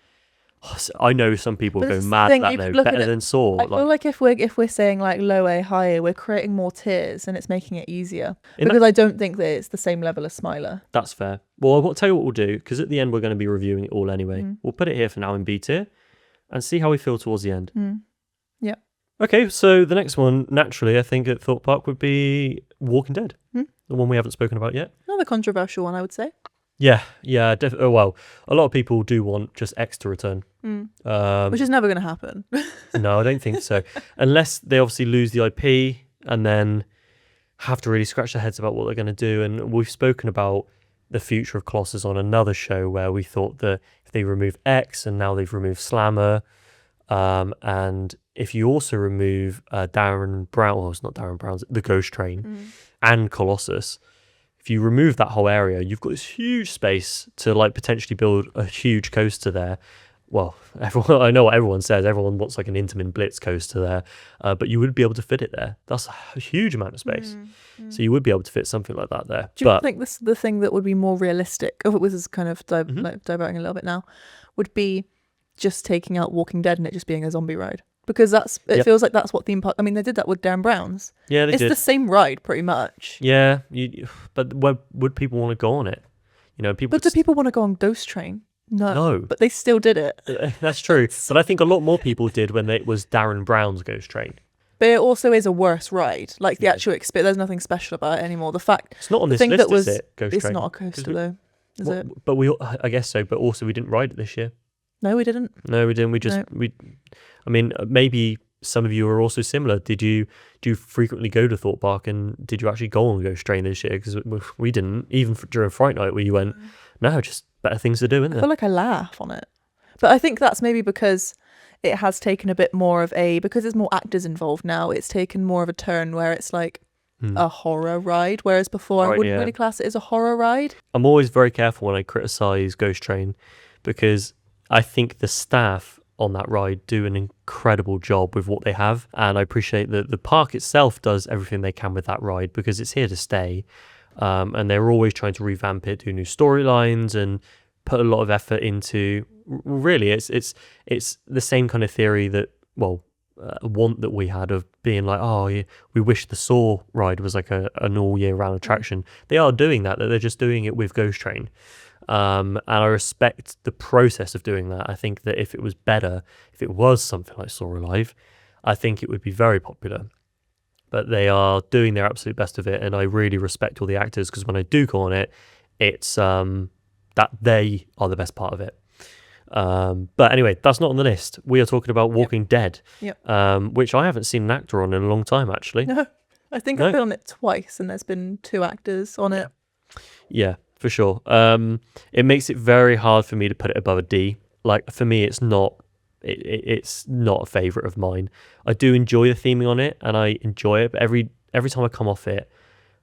I know some people But go that's the mad thing, at you that could though, look at better it- than Saw. I feel like if we're saying like low A, high A, we're creating more tiers, and it's making it easier. In Because I don't think that it's the same level as Smiler. That's fair. Well, I'll tell you what we'll do, because at the end we're going to be reviewing it all anyway. We'll put it here for now in B tier and see how we feel towards the end. Yeah. Okay, so the next one, naturally, I think at Thorpe Park would be Walking Dead, the one we haven't spoken about yet. Another controversial one, I would say. Yeah, well, a lot of people do want just X to return. Which is never going to happen. No, I don't think so. Unless they obviously lose the IP and then have to really scratch their heads about what they're going to do. And we've spoken about the future of Colossus on another show where we thought that if they remove X and now they've removed Slammer, and if you also remove Darren Brown, well, it's not Darren Brown's, the Ghost Train and Colossus, if you remove that whole area, you've got this huge space to like potentially build a huge coaster there. Well, I know what everyone says. Everyone wants like an Intamin Blitz coaster there, but you would be able to fit it there. That's a huge amount of space. So you would be able to fit something like that there. Do you think this the thing that would be more realistic, if it was kind of like diverting a little bit now, would be just taking out Walking Dead and it just being a zombie ride? Because it feels like that's what theme park. I mean, they did that with Dan Brown's. Yeah, they did. It's the same ride, pretty much. Yeah, but would people want to go on it? You know, people. But do people want to go on Ghost Train? No. But they still did it. That's true. But I think a lot more people did when it was Darren Brown's Ghost Train. But it also is a worse ride. Like the actual experience, there's nothing special about it anymore. The fact it's not on this thing list, that was, is it? Ghost it's Train. not a coaster though, is it? But I guess so. But also, we didn't ride it this year. No, we didn't. No, we didn't. I mean, maybe some of you are also similar. Do you frequently go to Thorpe Park, and did you actually go on Ghost Train this year? Because we didn't. Even during Fright Night, where you went, no, just better things to do, isn't I there? feel like I laugh on it. But I think that's maybe because it has taken a bit more of because there's more actors involved now, it's taken more of a turn where it's like a horror ride, whereas before I wouldn't really class it as a horror ride. I'm always very careful when I criticise Ghost Train, because I think the staff on that ride do an incredible job with what they have, and I appreciate that the park itself does everything they can with that ride because it's here to stay, and they're always trying to revamp it, do new storylines, and put a lot of effort into. Really, it's the same kind of theory that want that we had of being like, we wish the Saw ride was like an all year round attraction. They are doing that they're just doing it with Ghost Train. And I respect the process of doing that. I think that if it was better, if it was something like Saw Alive, I think it would be very popular. But they are doing their absolute best of it, and I really respect all the actors, because when I do go on it, it's that they are the best part of it. But anyway, that's not on the list. We are talking about Walking Dead, which I haven't seen an actor on in a long time, actually. No, I think I've been on it twice, and there's been 2 actors on it. Yeah, for sure. It makes it very hard for me to put it above a D. Like, for me, it's not a favourite of mine. I do enjoy the theming on it, and I enjoy it, but every time I come off it,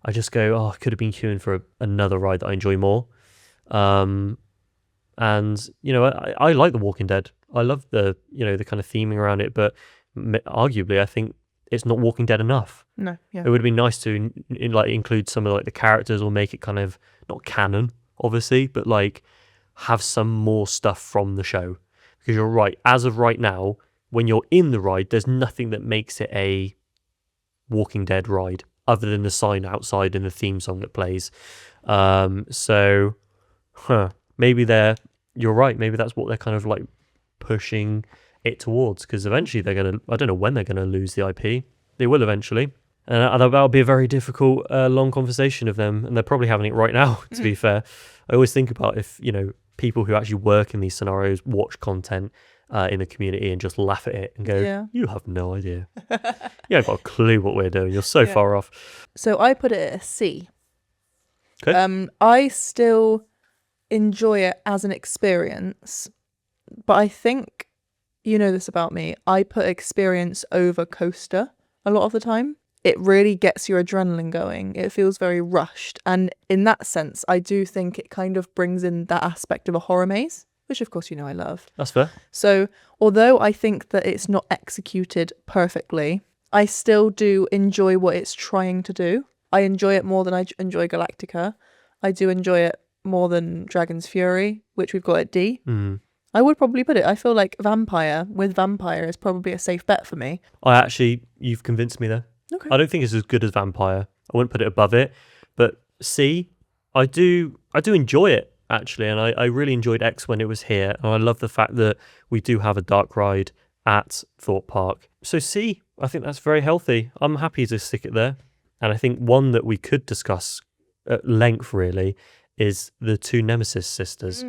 I just go, I could have been queuing for another ride that I enjoy more. And I like The Walking Dead. I love the the kind of theming around it, but arguably I think it's not Walking Dead enough. No, yeah. It would have been nice to like include some of like the characters, or make it kind of not canon, obviously, but like have some more stuff from the show. Because you're right, as of right now, when you're in the ride, there's nothing that makes it a Walking Dead ride other than the sign outside and the theme song that plays. So maybe you're right, maybe that's what they're kind of like pushing it towards, because eventually I don't know when they're gonna lose the IP. They will eventually, and that'll be a very difficult long conversation of them, and they're probably having it right now, to be fair. I always think about if people who actually work in these scenarios watch content in the community and just laugh at it and go, you have no idea. You haven't got a clue what we're doing. You're so far off. So I put it at a C. Okay. I still enjoy it as an experience, but I think, you know this about me, I put experience over coaster a lot of the time. It really gets your adrenaline going. It feels very rushed. And in that sense, I do think it kind of brings in that aspect of a horror maze, which of course I love. That's fair. So although I think that it's not executed perfectly, I still do enjoy what it's trying to do. I enjoy it more than I enjoy Galactica. I do enjoy it more than Dragon's Fury, which we've got at D. I would probably put it. I feel like Vampire is probably a safe bet for me. You've convinced me there. Okay. I don't think it's as good as Vampire. I wouldn't put it above it, but C, I do enjoy it actually, and I really enjoyed X when it was here, and I love the fact that we do have a dark ride at Thorpe Park. So C, I think that's very healthy. I'm happy to stick it there, and I think one that we could discuss at length really is the two Nemesis sisters.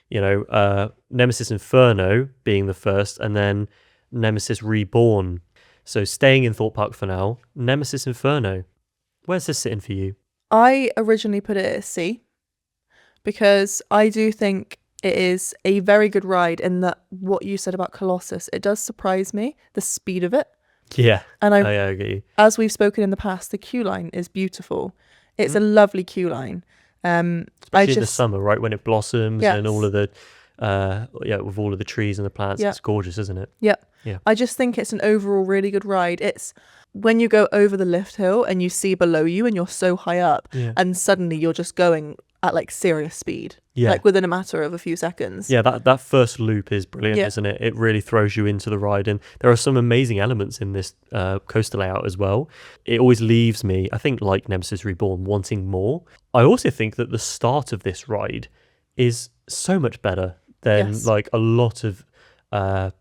Nemesis Inferno being the first, and then Nemesis Reborn. So staying in Thorpe Park for now, Nemesis Inferno. Where's this sitting for you? I originally put it at C because I do think it is a very good ride, in that what you said about Colossus, it does surprise me, the speed of it. Yeah, and I get you. As we've spoken in the past, the queue line is beautiful. It's a lovely queue line. Especially in the summer, right, when it blossoms, yes. and all of the with all of the trees and the plants. It's gorgeous, isn't it? Yeah. Yeah. I just think it's an overall really good ride. It's when you go over the lift hill and you see below you and you're so high up, and suddenly you're just going at like serious speed, like within a matter of a few seconds. Yeah, that first loop is brilliant, isn't it? It really throws you into the ride, and there are some amazing elements in this coaster layout as well. It always leaves me, I think, like Nemesis Reborn, wanting more. I also think that the start of this ride is so much better than like a lot of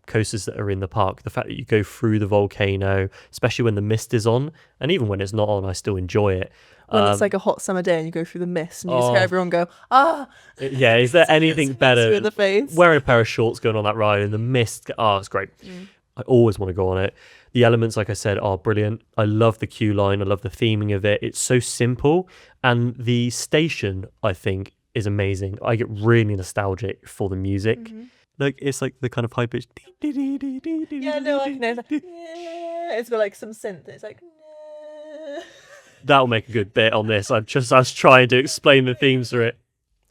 coasters that are in the park. The fact that you go through the volcano, especially when the mist is on, and even when it's not on, I still enjoy it. When it's like a hot summer day and you go through the mist and you just hear everyone go, Yeah, is there anything better? In the face. Wearing a pair of shorts going on that ride in the mist. It's great. I always want to go on it. The elements, like I said, are brilliant. I love the queue line. I love the theming of it. It's so simple. And the station, I think, is amazing. I get really nostalgic for the music. Like, it's like the kind of high pitch. Yeah, no, I can hear that. It's got like some synth. It's like. That'll make a good bit on this. I was trying to explain the themes for it.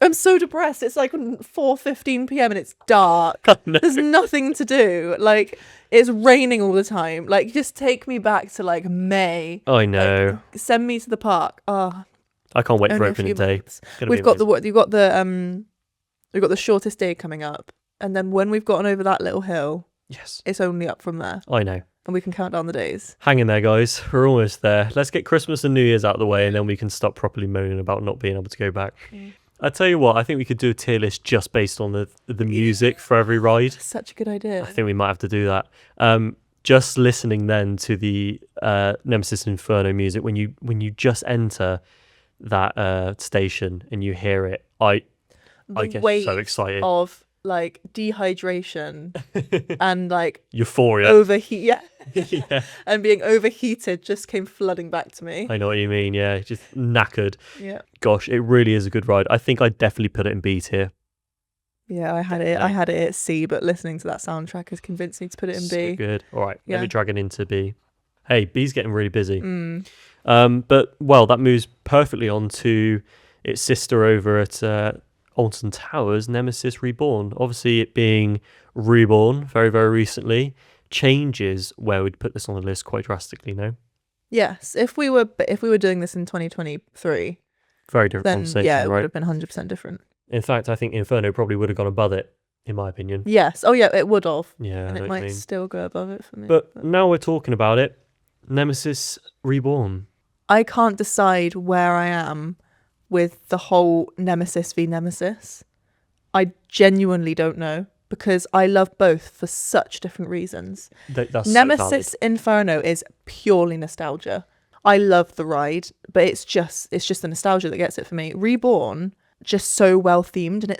I'm so depressed. It's like 4:15 p.m. and it's dark. There's nothing to do. Like, it's raining all the time. Like, just take me back to like May. I know. Like, send me to the park. I can't wait for opening day. We've got the shortest day coming up, and then when we've gotten over that little hill, it's only up from there. I know. And we can count down the days. Hang in there, guys. We're almost there. Let's get Christmas and New Year's out of the way, and then we can stop properly moaning about not being able to go back. I tell you what, I think we could do a tier list just based on the music for every ride. Such a good idea. I think we might have to do that. Just listening then to the Nemesis Inferno music, when you just enter that station and you hear it, I get so excited. Of like dehydration and like euphoria, overheat, and being overheated just came flooding back to me. I know what you mean. Yeah, just knackered. Yeah, gosh, it really is a good ride. I think I'd definitely put it in B tier. Yeah, I had it at C, but listening to that soundtrack has convinced me to put it in B. So good. All right, let me drag it into B. Hey, B's getting really busy. But that moves perfectly on to its sister over at Alton Towers Nemesis Reborn. Obviously, it being reborn very, very recently changes where we'd put this on the list quite drastically, no? Yes, if we were doing this in 2023, Very different then conversation, yeah, it would right? have been 100% different. In fact, I think Inferno probably would have gone above it, in my opinion. Yes. Oh yeah, it would have. Yeah, And I know it what you might mean. still go above it for me. But now we're talking about it. Nemesis Reborn. I can't decide where I am with the whole Nemesis v Nemesis. I genuinely don't know because I love both for such different reasons. That's Nemesis Inferno is purely nostalgia. I love the ride, but it's just the nostalgia that gets it for me. Reborn, just so well themed, and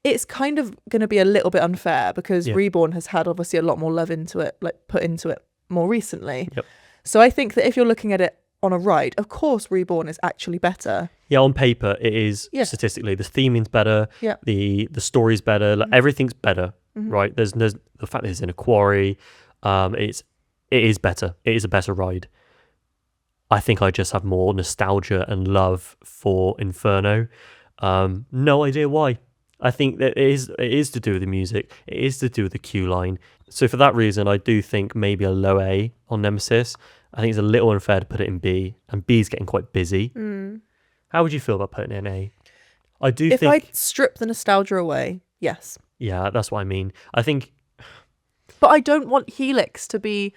it's kind of going to be a little bit unfair because Reborn has had obviously a lot more love into it, like put into it more recently. Yep. So I think that if you're looking at it on a ride, of course Reborn is actually better. Yeah, on paper it is statistically. The theming's better. Yeah. The story's better. Like, everything's better, right? There's the fact that it's in a quarry. It is better. It is a better ride. I think I just have more nostalgia and love for Inferno. No idea why. I think that it is to do with the music. It is to do with the queue line. So for that reason, I do think maybe a low A on Nemesis. I think it's a little unfair to put it in B, and B is getting quite busy. How would you feel about putting it in A? I do If think... I strip the nostalgia away, yes. Yeah, that's what I mean. I think... But I don't want Helix to be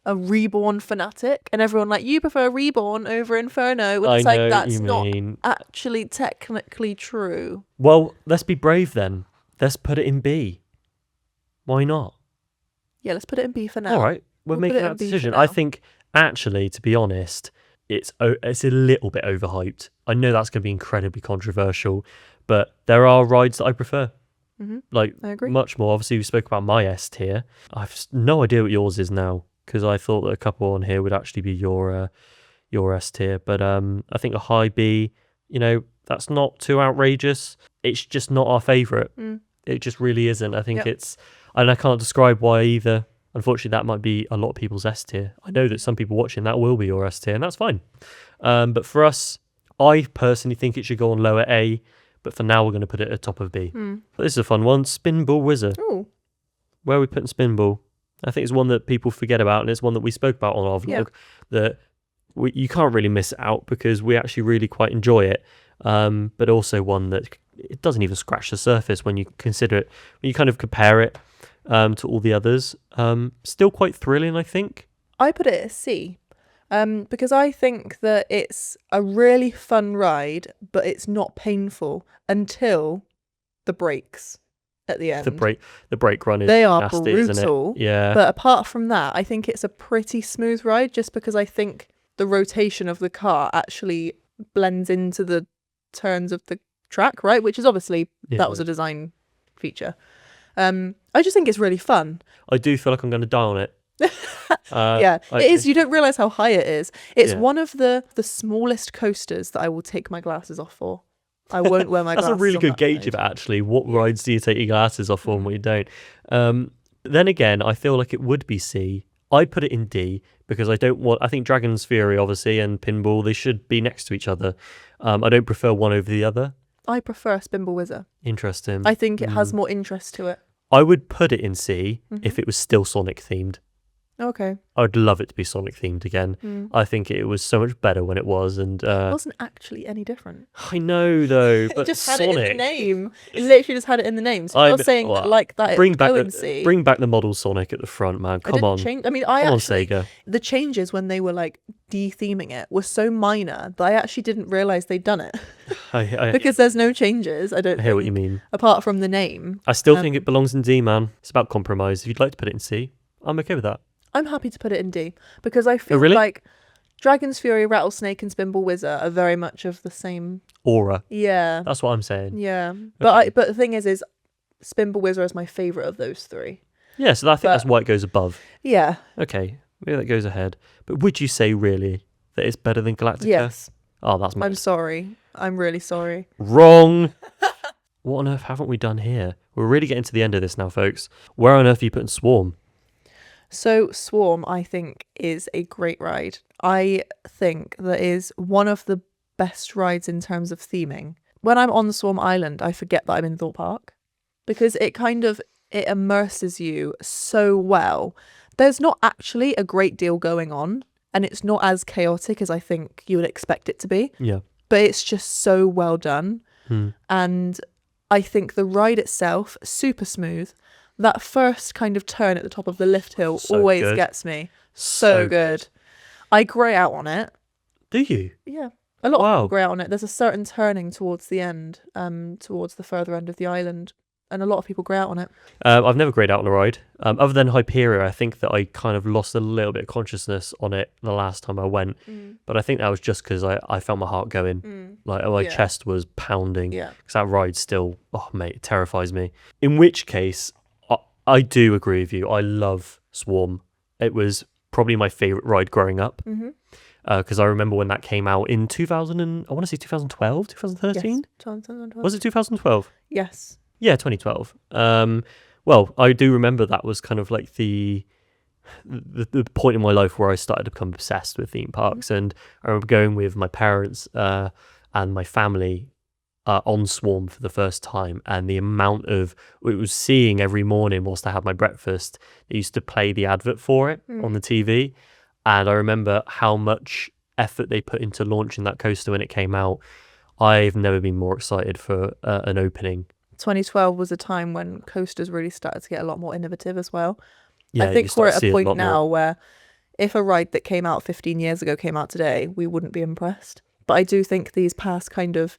a Reborn fanatic and everyone like, you prefer Reborn over Inferno. When it's like, that's not actually technically true. Well, let's be brave then. Let's put it in B. Why not? Yeah, let's put it in B for now. All right, we're making that decision. I think, actually, to be honest, it's a little bit overhyped. I know that's going to be incredibly controversial, but there are rides that I prefer. Like, I agree. Much more. Obviously, we spoke about my S tier. I've no idea what yours is now, because I thought that a couple on here would actually be your S tier. But I think a high B, that's not too outrageous. It's just not our favourite. It just really isn't. I think it's... And I can't describe why either. Unfortunately, that might be a lot of people's S tier. I know that some people watching that will be your S tier, and that's fine. But for us, I personally think it should go on lower A, but for now we're going to put it at top of B. But this is a fun one. Spinball Wizard. Ooh. Where are we putting Spinball? I think it's one that people forget about, and it's one that we spoke about on our vlog, that you can't really miss it out because we actually really quite enjoy it. But also one that it doesn't even scratch the surface when you consider it, when you kind of compare it to all the others. Still quite thrilling, I think. I put it at C because I think that it's a really fun ride, but it's not painful until the brakes at the end. The brake run is they are nasty, brutal, isn't it? Yeah. But apart from that, I think it's a pretty smooth ride just because I think the rotation of the car actually blends into the turns of the track, right? Which is obviously that was a design feature. I just think it's really fun. I do feel like I'm going to die on it. It is. You don't realize how high it is. It's one of the smallest coasters that I will take my glasses off for. I won't wear my glasses. That's a really good gauge of it, actually. What rides do you take your glasses off for and what you don't? Then again, I feel like it would be C. I put it in D because I think Dragon's Fury, obviously, and Pinball, they should be next to each other. I don't prefer one over the other. I prefer Spinball Wizard. Interesting. I think it has more interest to it. I would put it in C if it was still Sonic themed. Okay. I'd love it to be Sonic themed again. I think it was so much better when it was, and it wasn't actually any different. I know though, but it just Sonic... had it in the name. It literally just had it in the name. So you're saying like that. Bring back the model Sonic at the front, man. Come on. Change. I mean, Come on, Sega. The changes when they were like de-theming it were so minor that I actually didn't realize they'd done it. Because there's no changes. I hear what you mean. Apart from the name. I still think it belongs in D, man. It's about compromise. If you'd like to put it in C, I'm okay with that. I'm happy to put it in D because I feel like Dragon's Fury, Rattlesnake, and Spinball Wizard are very much of the same aura. Yeah, that's what I'm saying. Yeah, okay. But the thing is Spinball Wizard is my favourite of those three. Yeah, so I think that's why it goes above. Yeah. Okay, maybe that goes ahead. But would you say really that it's better than Galactica? Yes. Oh, that's I'm sorry. I'm really sorry. Wrong. What on earth haven't we done here? We're really getting to the end of this now, folks. Where on earth are you putting Swarm? So Swarm, I think, is a great ride. I think that is one of the best rides in terms of theming. when I'm on Swarm Island, I forget that I'm in Thorpe Park because it immerses you so well. There's not actually a great deal going on, and it's not as chaotic as I think you would expect it to be. Yeah. But it's just so well done. And I think the ride itself, super smooth. That first kind of turn at the top of the lift hill always gets me. So good. I grey out on it. Do you? Yeah. A lot of people grey out on it. There's a certain turning towards the end, towards the further end of the island. And a lot of people grey out on it. I've never greyed out on a ride. Other than Hyperia, I think that I kind of lost a little bit of consciousness on it the last time I went. But I think that was just because I felt my heart going. Like my chest was pounding. Yeah. Because that ride still, oh mate, it terrifies me. In which case, I do agree with you. I love Swarm. It was probably my favourite ride growing up. Because I remember when that came out in 2012, 2013? Yes, 2012. Was it 2012? Yes. Yeah, 2012. Well, I do remember that was kind of like the point in my life where I started to become obsessed with theme parks. And I remember going with my parents and my family on Swarm for the first time, and the amount of it was seeing every morning whilst I had my breakfast. They used to play the advert for it on the TV, and I remember how much effort they put into launching that coaster when it came out. I've never been more excited for an opening. 2012 was a time when coasters really started to get a lot more innovative as well. Yeah, I think we're at a point now more. where if a ride that came out 15 years ago came out today, we wouldn't be impressed. But I do think these past kind of,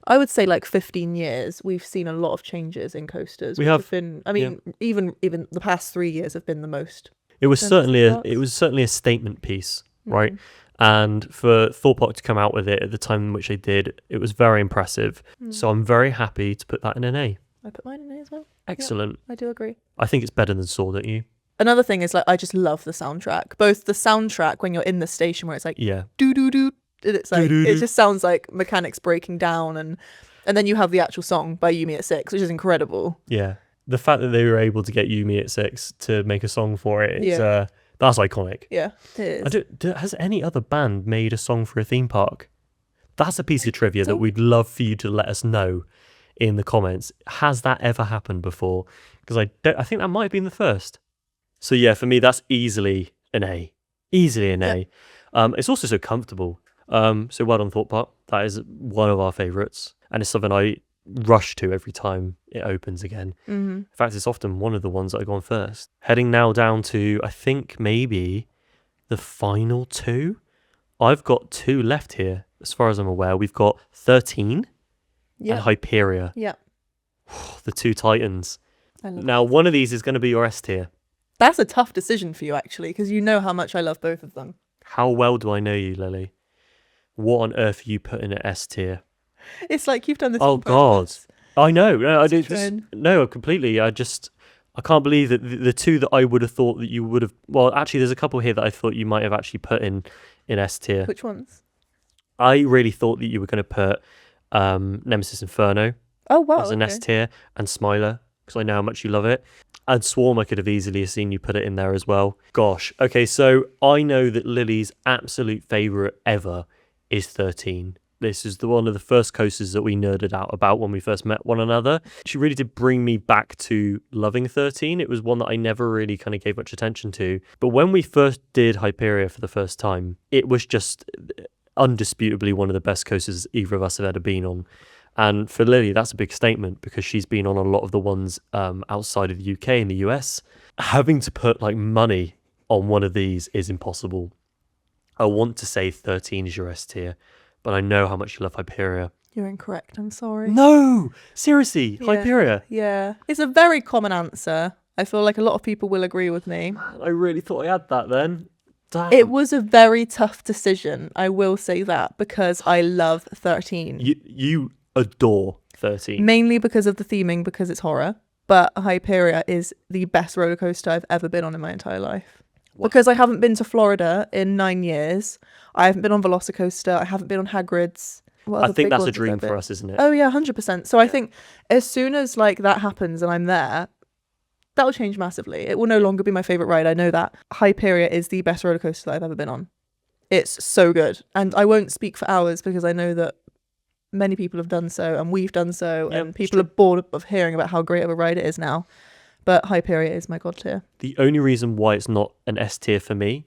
I would say like 15 years, we've seen a lot of changes in coasters. We have been, I mean, even the past 3 years have been the most. It was certainly a statement piece, right? And for Thorpe Park to come out with it at the time in which they did, it was very impressive. So I'm very happy to put that in an A. I put mine in A as well. Excellent. Yep, I do agree. I think it's better than Saw, don't you? Another thing is like I just love the soundtrack. Both the soundtrack when you're in the station where it's like doo doo doo, it's like it just sounds like mechanics breaking down, and then you have the actual song by Yumi at 6, which is incredible. Yeah. The fact that they were able to get Yumi at 6 to make a song for it, that's iconic. Yeah, it is. Has any other band made a song for a theme park? That's a piece of trivia that we'd love for you to let us know in the comments. Has that ever happened before? Because I think that might have been the first. So yeah, for me, that's easily an A. Easily an A. It's also so comfortable. So well done, Thorpe Park. That is one of our favourites. And it's something I rush to every time it opens again. In fact, it's often one of the ones that I go on first. Heading now down to, I think, maybe the final two. I've got two left here, as far as I'm aware. We've got 13 and Hyperia. Yeah. The two titans. Now, one of these is going to be your S tier. That's a tough decision for you, actually, because you know how much I love both of them. How well do I know you, Lily? What on earth are you putting at S tier? It's like you've done this. Oh God, I know. No, I do. No, completely. I can't believe that the two that I would have thought that you would have. Well, actually, there's a couple here that I thought you might have actually put in S tier. Which ones? I really thought that you were going to put Nemesis Inferno. Oh wow, as an S tier, and Smiler, because I know how much you love it. And Swarm, I could have easily seen you put it in there as well. Gosh. Okay, so I know that Lily's absolute favourite ever is 13. This is one of the first coasters that we nerded out about when we first met one another. She really did bring me back to loving 13. It was one that I never really kind of gave much attention to. But when we first did Hyperia for the first time, it was just undisputably one of the best coasters either of us have ever been on. And for Lily, that's a big statement because she's been on a lot of the ones outside of the UK and the US. Having to put like money on one of these is impossible. I want to say 13 is your S tier, but I know how much you love Hyperia. You're incorrect, I'm sorry. No! Seriously, Hyperia? Yeah. It's a very common answer. I feel like a lot of people will agree with me. Man, I really thought I had that then. Damn. It was a very tough decision, I will say that, because I love 13. You adore 13. Mainly because of the theming, because it's horror. But Hyperia is the best roller coaster I've ever been on in my entire life. What? Because I haven't been to Florida in 9 years. I haven't been on Velocicoaster. I haven't been on Hagrid's. I think that's a dream for us, isn't it? Oh yeah, 100%. So I think as soon as like that happens and I'm there, that'll change massively. It will no longer be my favourite ride. I know that. Hyperia is the best roller coaster that I've ever been on. It's so good. And I won't speak for hours because I know that many people have done so, and we've done so, Yep, and people are bored of hearing about how great of a ride it is now. But Hyperia is my god tier. The only reason why it's not an S tier for me,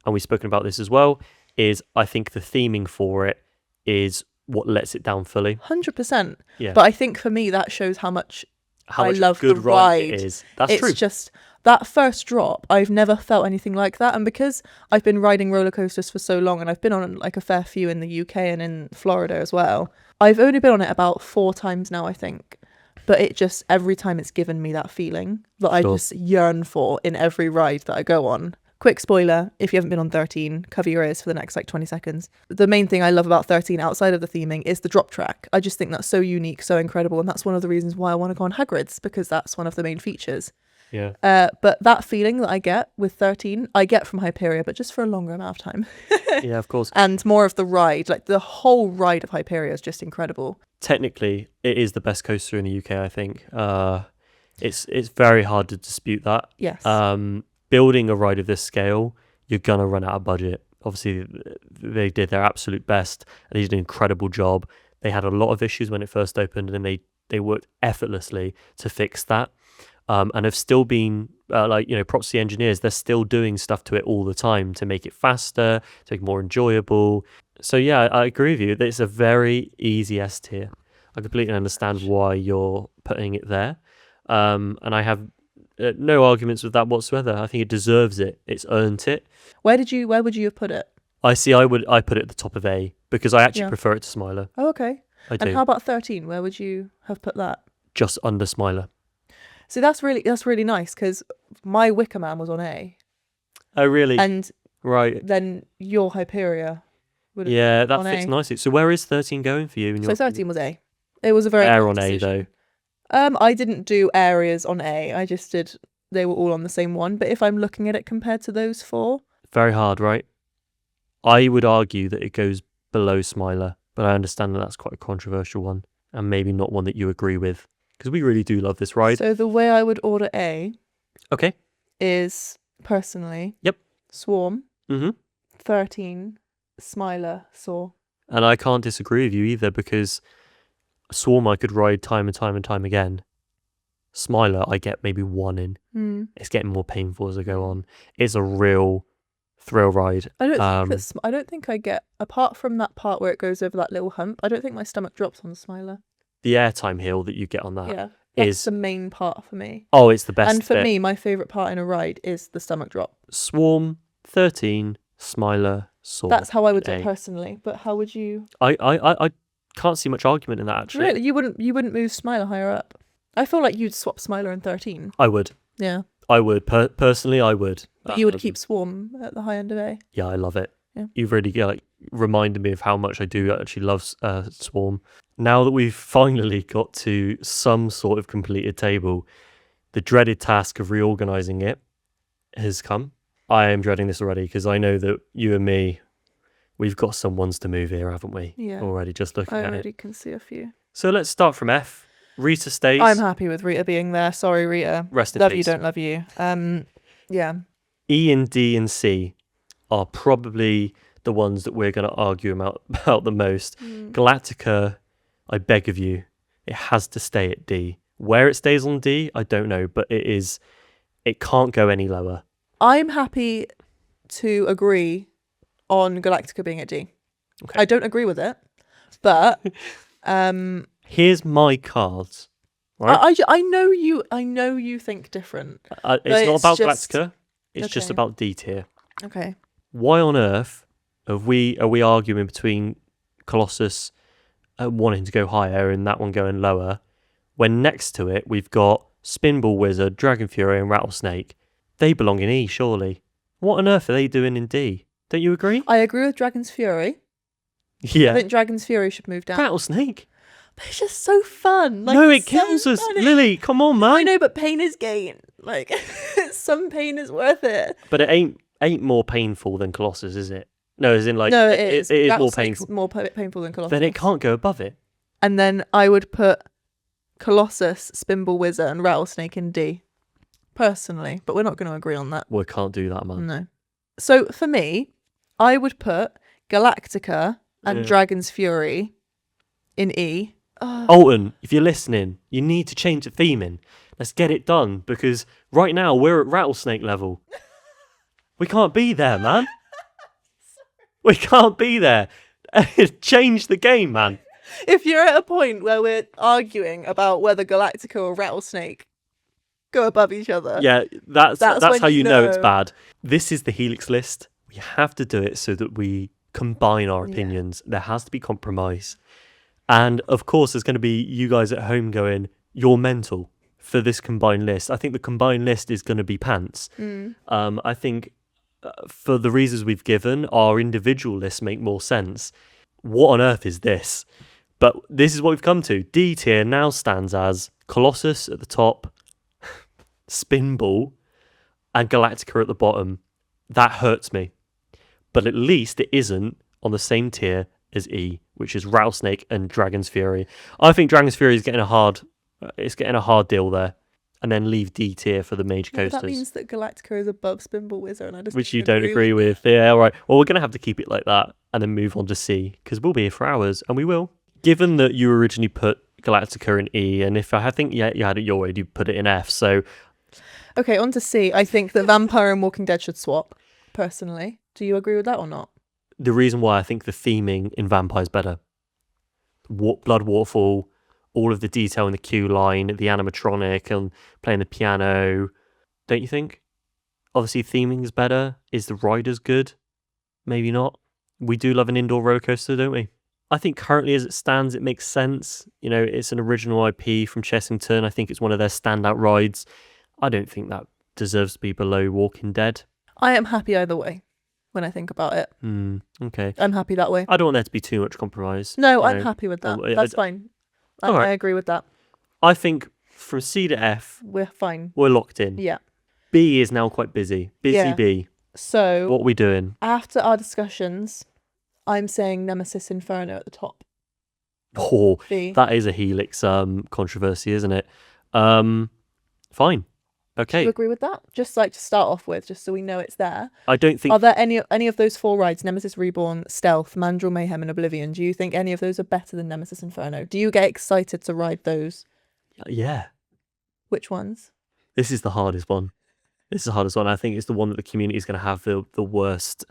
and we've spoken about this as well, is I think the theming for it is what lets it down fully. 100%. Yeah. But I think for me that shows how much I much love good the ride ride. it is. That's It's true. just that first drop, I've never felt anything like that. And because I've been riding roller coasters for so long, and I've been on like a fair few in the UK and in Florida as well, I've only been on it about 4 times now, I think. But it just, every time it's given me that feeling that I just yearn for in every ride that I go on. Quick spoiler, if you haven't been on 13, cover your ears for the next like 20 seconds. The main thing I love about 13 outside of the theming is the drop track. I just think that's so unique, so incredible. And that's one of the reasons why I want to go on Hagrid's, because that's one of the main features. Yeah. But that feeling that I get with 13, I get from Hyperia, but just for a longer amount of time. Yeah, of course. And more of the ride, like the whole ride of Hyperia is just incredible. Technically, it is the best coaster in the UK, I think. It's very hard to dispute that. Yes. Building a ride of this scale, you're going to run out of budget. Obviously, they did their absolute best, and they did an incredible job. They had a lot of issues when it first opened, and they worked effortlessly to fix that. And have still been, props to the engineers, they're still doing stuff to it all the time to make it faster, to make it more enjoyable. So yeah, I agree with you. It's a very easy S tier. I completely understand why you're putting it there. And I have no arguments with that whatsoever. I think it deserves it. It's earned it. Where would you have put it? I put it at the top of A because I actually prefer it to Smiler. Oh, okay. I do. And how about 13? Where would you have put that? Just under Smiler. So that's really nice, because my Wicker Man was on A. Oh, really? And right. then your Hyperia would have that on fits A. nicely. So where is 13 going for you? So 13 was A. It was a very Air nice on decision. A though. I didn't do areas on A. I just did, they were all on the same one. But if I'm looking at it compared to those 4. Very hard, right? I would argue that it goes below Smiler, but I understand that that's quite a controversial one, and maybe not one that you agree with, because we really do love this ride. So the way I would order A is, personally, Swarm, 13, Smiler, Soar. And I can't disagree with you either, because Swarm I could ride time and time and time again. Smiler I get maybe 1 in. It's getting more painful as I go on. It's a real thrill ride. I don't think I get, apart from that part where it goes over that little hump, I don't think my stomach drops on the Smiler. The airtime hill that you get on that that's the main part for me. Oh, it's the best And for bit. me, my favourite part in a ride is the stomach drop. Swarm, 13, Smiler, Soar. That's how I would do it personally. But how would you? I can't see much argument in that, actually. Really? You wouldn't move Smiler higher up? I feel like you'd swap Smiler and 13. I would. Yeah. I would. Personally, I would. But you would keep Swarm at the high end of A. Yeah, I love it. Yeah. You've really reminded me of how much I do actually love Swarm. Now that we've finally got to some sort of completed table, the dreaded task of reorganising it has come. I am dreading this already, because I know that you and me, we've got some ones to move here, haven't we? Yeah. Already, just looking at it. I already can see a few. So let's start from F. Rita stays. I'm happy with Rita being there. Sorry, Rita. Rest in love peace. you, don't love you. Yeah. E and D and C are probably the ones that we're going to argue about the most. Galactica, I beg of you, it has to stay at D. Where it stays on D, I don't know, but it can't go any lower. I'm happy to agree on Galactica being at D. Okay. I don't agree with it, but here's my cards. Right? I know you think different. It's not about Galactica. It's just about D tier. Okay. Why on earth are we arguing between Colossus wanting to go higher and that one going lower, when next to it we've got Spinball Wizard, Dragon Fury, and Rattlesnake? They belong in E, surely. What on earth are they doing in D? Don't you agree? I agree with Dragon's Fury. Yeah. I think Dragon's Fury should move down. Rattlesnake? But it's just so fun. No, it kills us. Funny. Lily, come on, man. I know, but pain is gain. Like, some pain is worth it. But it ain't more painful than Colossus, is it? No, as in, like, no, it is. It is more painful. More painful than Colossus. Then it can't go above it. And then I would put Colossus, Spinball Wizard, and Rattlesnake in D. Personally, but we're not going to agree on that. We can't do that, man. No. So for me, I would put Galactica and Dragon's Fury in E. Alton, if you're listening, you need to change the theming. Let's get it done, because right now we're at rattlesnake level. We can't be there, man. We can't be there. Change the game, man. If you're at a point where we're arguing about whether Galactica or Rattlesnake go above each other, Yeah, that's when how you know it's know. bad. This is the Helix list. We have to do it so that we combine our opinions. There has to be compromise. And of course, there's going to be you guys at home going, you're mental for this combined list. I think the combined list is going to be pants. I think for the reasons we've given, our individual lists make more sense. What on earth is this? But this is what we've come to. D tier now stands as Colossus at the top, Spinball, and Galactica at the bottom. That hurts me. But at least it isn't on the same tier as E, which is Rattlesnake and Dragon's Fury. I think Dragon's Fury is getting a hard deal there. And then leave D tier for the major coasters. That means that Galactica is above Spinball Wizard, and I just which you don't agree with. Yeah, all right. Well, we're going to have to keep it like that and then move on to C, because we'll be here for hours, and we will. Given that you originally put Galactica in E, and if I think you had it your way, you put it in F, so... Okay, on to C. I think that Vampire and Walking Dead should swap, personally. Do you agree with that or not? The reason why I think the theming in Vampire is better. Blood Waterfall, all of the detail in the queue line, the animatronic, and playing the piano. Don't you think? Obviously, theming is better. Is the riders good? Maybe not. We do love an indoor roller coaster, don't we? I think currently as it stands, it makes sense. You know, it's an original IP from Chessington. I think it's one of their standout rides. I don't think that deserves to be below Walking Dead. I am happy either way when I think about it. Okay. I'm happy that way. I don't want there to be too much compromise. No, I'm happy with that. That's fine. Right. I agree with that. I think from C to F, we're fine. We're locked in. Yeah. B is now quite busy. Busy B. So what are we doing? After our discussions, I'm saying Nemesis Inferno at the top. Oh, B. That is a Helix controversy, isn't it? Fine. Okay. Do you agree with that? Just like to start off with, just so we know it's there. I don't think... Are there any of those 4 rides, Nemesis Reborn, Stealth, Mandrill Mayhem, and Oblivion, do you think any of those are better than Nemesis Inferno? Do you get excited to ride those? Yeah. Which ones? This is the hardest one. I think it's the one that the community is going to have the worst,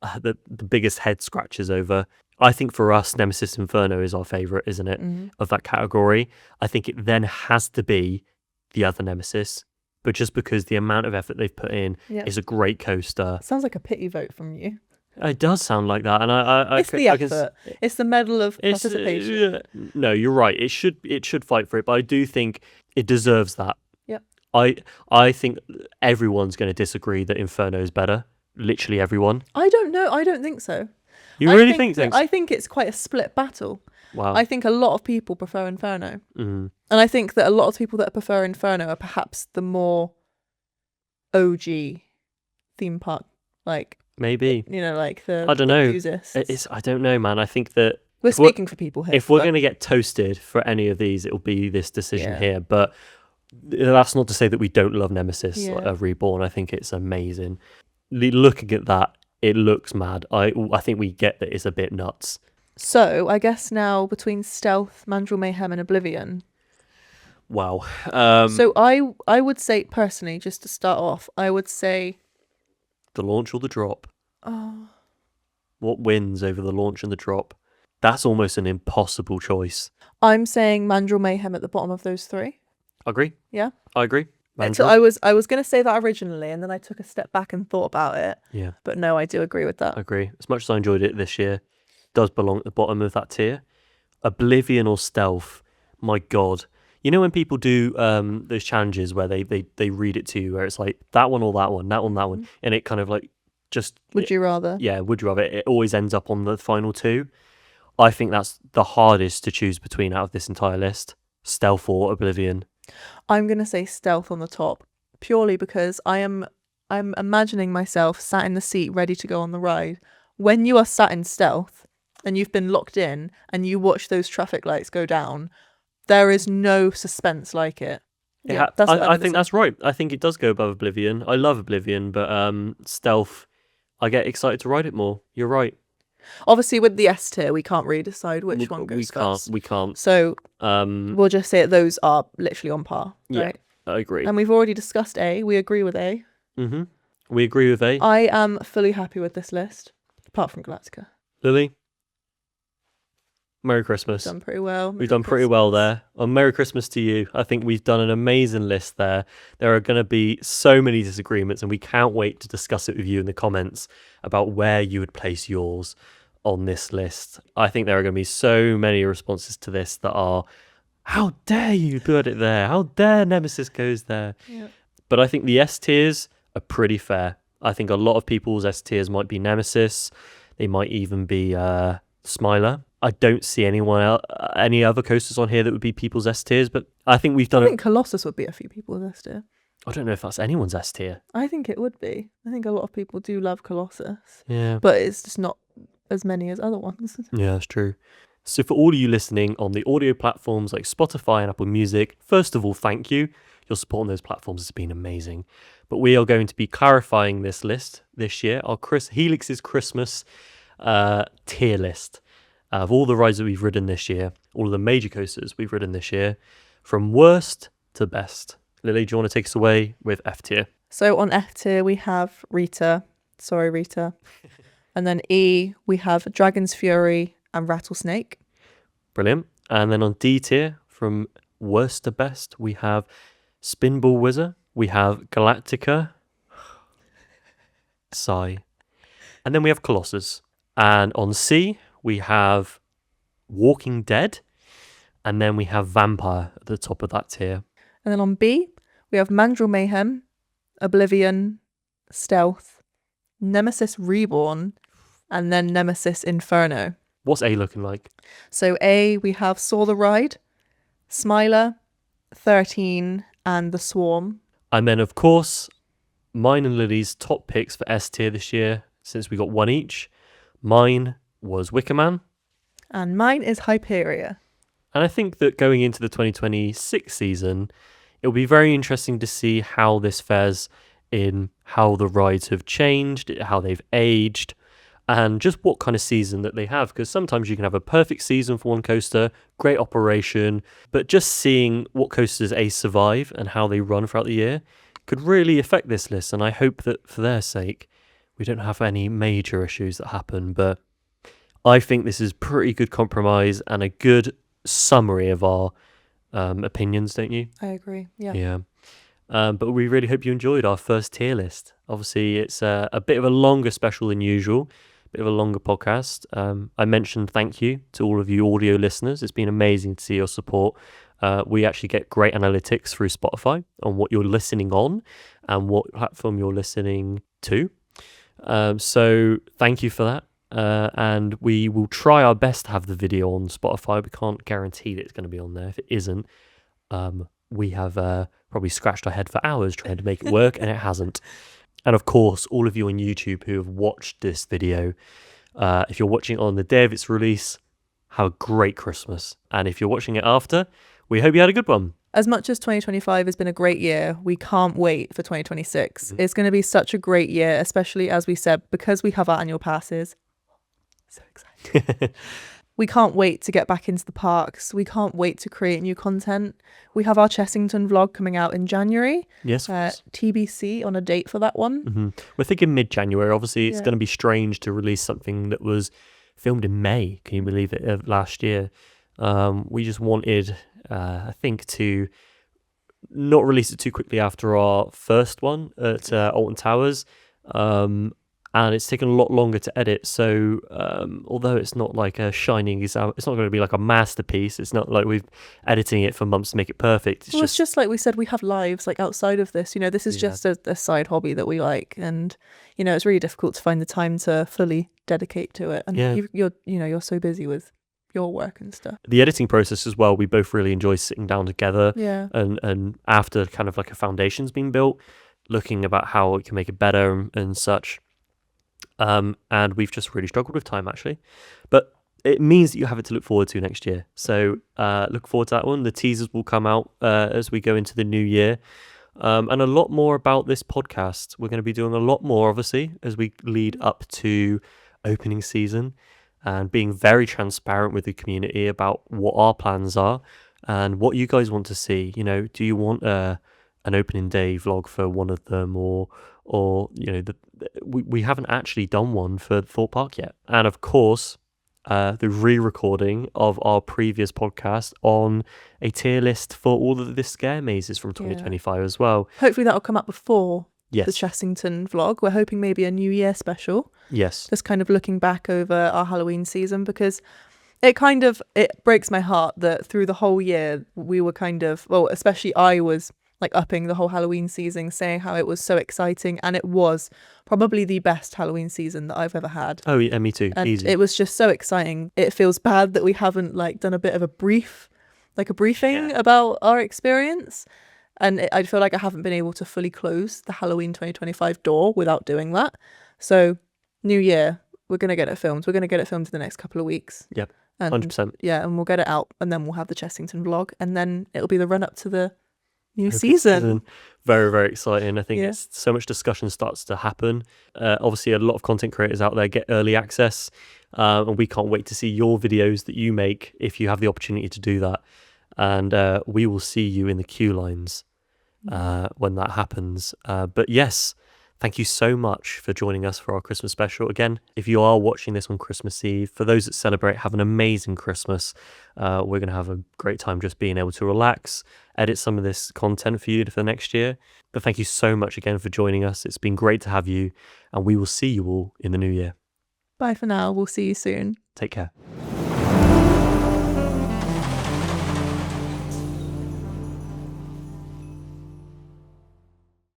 the biggest head scratches over. I think for us, Nemesis Inferno is our favourite, isn't it, of that category. I think it then has to be the other Nemesis. But just because the amount of effort they've put in is a great coaster. Sounds like a pity vote from you. It does sound like that, and it's the effort. It's the medal of participation. No, you're right. It should fight for it, but I do think it deserves that. Yep. I think everyone's going to disagree that Inferno is better. Literally everyone. I don't know. I don't think so. You really think so? I think it's quite a split battle. Wow. I think a lot of people prefer Inferno. Mm-hmm. And I think that a lot of people that prefer Inferno are perhaps the more OG theme park, like... Maybe. You know, like the... I don't know. Enthusiasts. I don't know, man. I think that... We're speaking for people here. If we're going to get toasted for any of these, it'll be this decision here. But that's not to say that we don't love Nemesis Reborn. I think it's amazing. Looking at that, it looks mad. I think we get that it's a bit nuts. So, I guess now between Stealth, Mandrill Mayhem and Oblivion... Wow. So I would say, personally, just to start off, I would say... The launch or the drop? Oh. What wins over the launch and the drop? That's almost an impossible choice. I'm saying Mandrill Mayhem at the bottom of those 3. Agree? Yeah? I agree. So I was going to say that originally, and then I took a step back and thought about it. Yeah. But no, I do agree with that. I agree. As much as I enjoyed it this year, it does belong at the bottom of that tier. Oblivion or Stealth, my God. You know when people do those challenges where they read it to you, where it's like that one or that one, that one, and it kind of like just... Would you rather? Yeah, would you rather? It always ends up on the final 2. I think that's the hardest to choose between out of this entire list. Stealth or Oblivion. I'm going to say Stealth on the top, purely because I'm imagining myself sat in the seat ready to go on the ride. When you are sat in Stealth and you've been locked in and you watch those traffic lights go down, there is no suspense like it. Yeah, I think that's right. I think it does go above Oblivion. I love Oblivion, but Stealth, I get excited to ride it more. You're right. Obviously, with the S tier, we can't really decide which one goes first. We can't. So we'll just say that those are literally on par, right? Yeah, I agree. And we've already discussed A. We agree with A. Mm-hmm. We agree with A. I am fully happy with this list, apart from Galactica. Lily, Merry Christmas. Done pretty well. We've done pretty well there. Merry Christmas to you. I think we've done an amazing list there. There are going to be so many disagreements, and we can't wait to discuss it with you in the comments about where you would place yours on this list. I think there are going to be so many responses to this that are, how dare you put it there? How dare Nemesis goes there? Yeah. But I think the S tiers are pretty fair. I think a lot of people's S tiers might be Nemesis. They might even be Smiler. I don't see any other coasters on here that would be people's S tiers, but I think we've done I think Colossus would be a few people's S tier. I don't know if that's anyone's S tier. I think it would be. I think a lot of people do love Colossus. Yeah. But it's just not as many as other ones. Yeah, that's true. So for all of you listening on the audio platforms like Spotify and Apple Music, first of all, thank you. Your support on those platforms has been amazing. But we are going to be clarifying this list this year. Our Helix's Christmas tier list of all the rides that we've ridden this year, all of the major coasters we've ridden this year, from worst to best. Lily, do you want to take us away with F tier? So on F tier, we have Rita. Sorry, Rita. And then E, we have Dragon's Fury and Rattlesnake. Brilliant. And then on D tier, from worst to best, we have Spinball Wizard. We have Galactica. Sigh. And then we have Colossus. And on C, we have Walking Dead. And then we have Vampire at the top of that tier. And then on B, we have Mandrill Mayhem, Oblivion, Stealth, Nemesis Reborn, and then Nemesis Inferno. What's A looking like? So A, we have Saw the Ride, Smiler, 13, and The Swarm. And then, of course, mine and Lily's top picks for S tier this year, since we got one each. Mine was Wicker Man. And mine is Hyperia. And I think that going into the 2026 season, it'll be very interesting to see how this fares in how the rides have changed, how they've aged, and just what kind of season that they have. Because sometimes you can have a perfect season for one coaster, great operation, but just seeing what coasters survive and how they run throughout the year could really affect this list. And I hope that for their sake, we don't have any major issues that happen. But I think this is pretty good compromise and a good summary of our opinions, don't you? I agree, yeah. Yeah. But we really hope you enjoyed our first tier list. Obviously, it's a bit of a longer special than usual, a bit of a longer podcast. I mentioned thank you to all of you audio listeners. It's been amazing to see your support. We actually get great analytics through Spotify on what you're listening on and what platform you're listening to. So thank you for that. And we will try our best to have the video on Spotify. We can't guarantee that it's going to be on there. If it isn't, we have probably scratched our head for hours trying to make it work, and it hasn't. And of course, all of you on YouTube who have watched this video, if you're watching it on the day of its release, have a great Christmas. And if you're watching it after, we hope you had a good one. As much as 2025 has been a great year, we can't wait for 2026. It's going to be such a great year, especially as we said, because we have our annual passes. So excited. We can't wait to get back into the parks. We can't wait to create new content. We have our Chessington vlog coming out in January. Yes. TBC on a date for that one. Mm-hmm. We're thinking mid-January. Obviously, it's going to be strange to release something that was filmed in May. Can you believe it? Of last year. We just wanted, I think, to not release it too quickly after our first one at Alton Towers. And it's taken a lot longer to edit. So although it's not like a shining example, it's not going to be like a masterpiece. It's not like we've editing it for months to make it perfect. It's just like we said, we have lives like outside of this. You know, this is just a side hobby that we like, and you know, it's really difficult to find the time to fully dedicate to it. And you're so busy with your work and stuff. The editing process as well, we both really enjoy sitting down together. Yeah. And after kind of like a foundation's been built, looking about how we can make it better and such. And we've just really struggled with time, actually. But it means that you have it to look forward to next year. So look forward to that one. The teasers will come out as we go into the new year. And a lot more about this podcast. We're going to be doing a lot more, obviously, as we lead up to opening season and being very transparent with the community about what our plans are and what you guys want to see. You know, do you want an opening day vlog for one of them, or you know, we haven't actually done one for Thorpe Park yet. And of course, the re-recording of our previous podcast on a tier list for all of the scare mazes from 2025 as well. Hopefully that'll come up before the Yes. Chessington vlog. We're hoping maybe a New Year special. Yes. Just kind of looking back over our Halloween season, because it breaks my heart that through the whole year we were especially I was like upping the whole Halloween season, saying how it was so exciting, and it was probably the best Halloween season that I've ever had. Oh yeah, me too. And Easy. it was just so exciting. It feels bad that we haven't like done a bit of a briefing about our experience. And I feel like I haven't been able to fully close the Halloween 2025 door without doing that. So New Year, we're going to get it filmed. We're going to get it filmed in the next couple of weeks. Yep, and 100%. Yeah, and we'll get it out, and then we'll have the Chessington vlog, and then it'll be the run up to the new season. Very, very exciting. I think so much discussion starts to happen. Obviously, a lot of content creators out there get early access, and we can't wait to see your videos that you make if you have the opportunity to do that. And we will see you in the queue lines when that happens. But yes, thank you so much for joining us for our Christmas special. Again, if you are watching this on Christmas Eve, for those that celebrate, have an amazing Christmas. We're going to have a great time just being able to relax, edit some of this content for you for the next year. But thank you so much again for joining us. It's been great to have you, and we will see you all in the new year. Bye for now. We'll see you soon. Take care.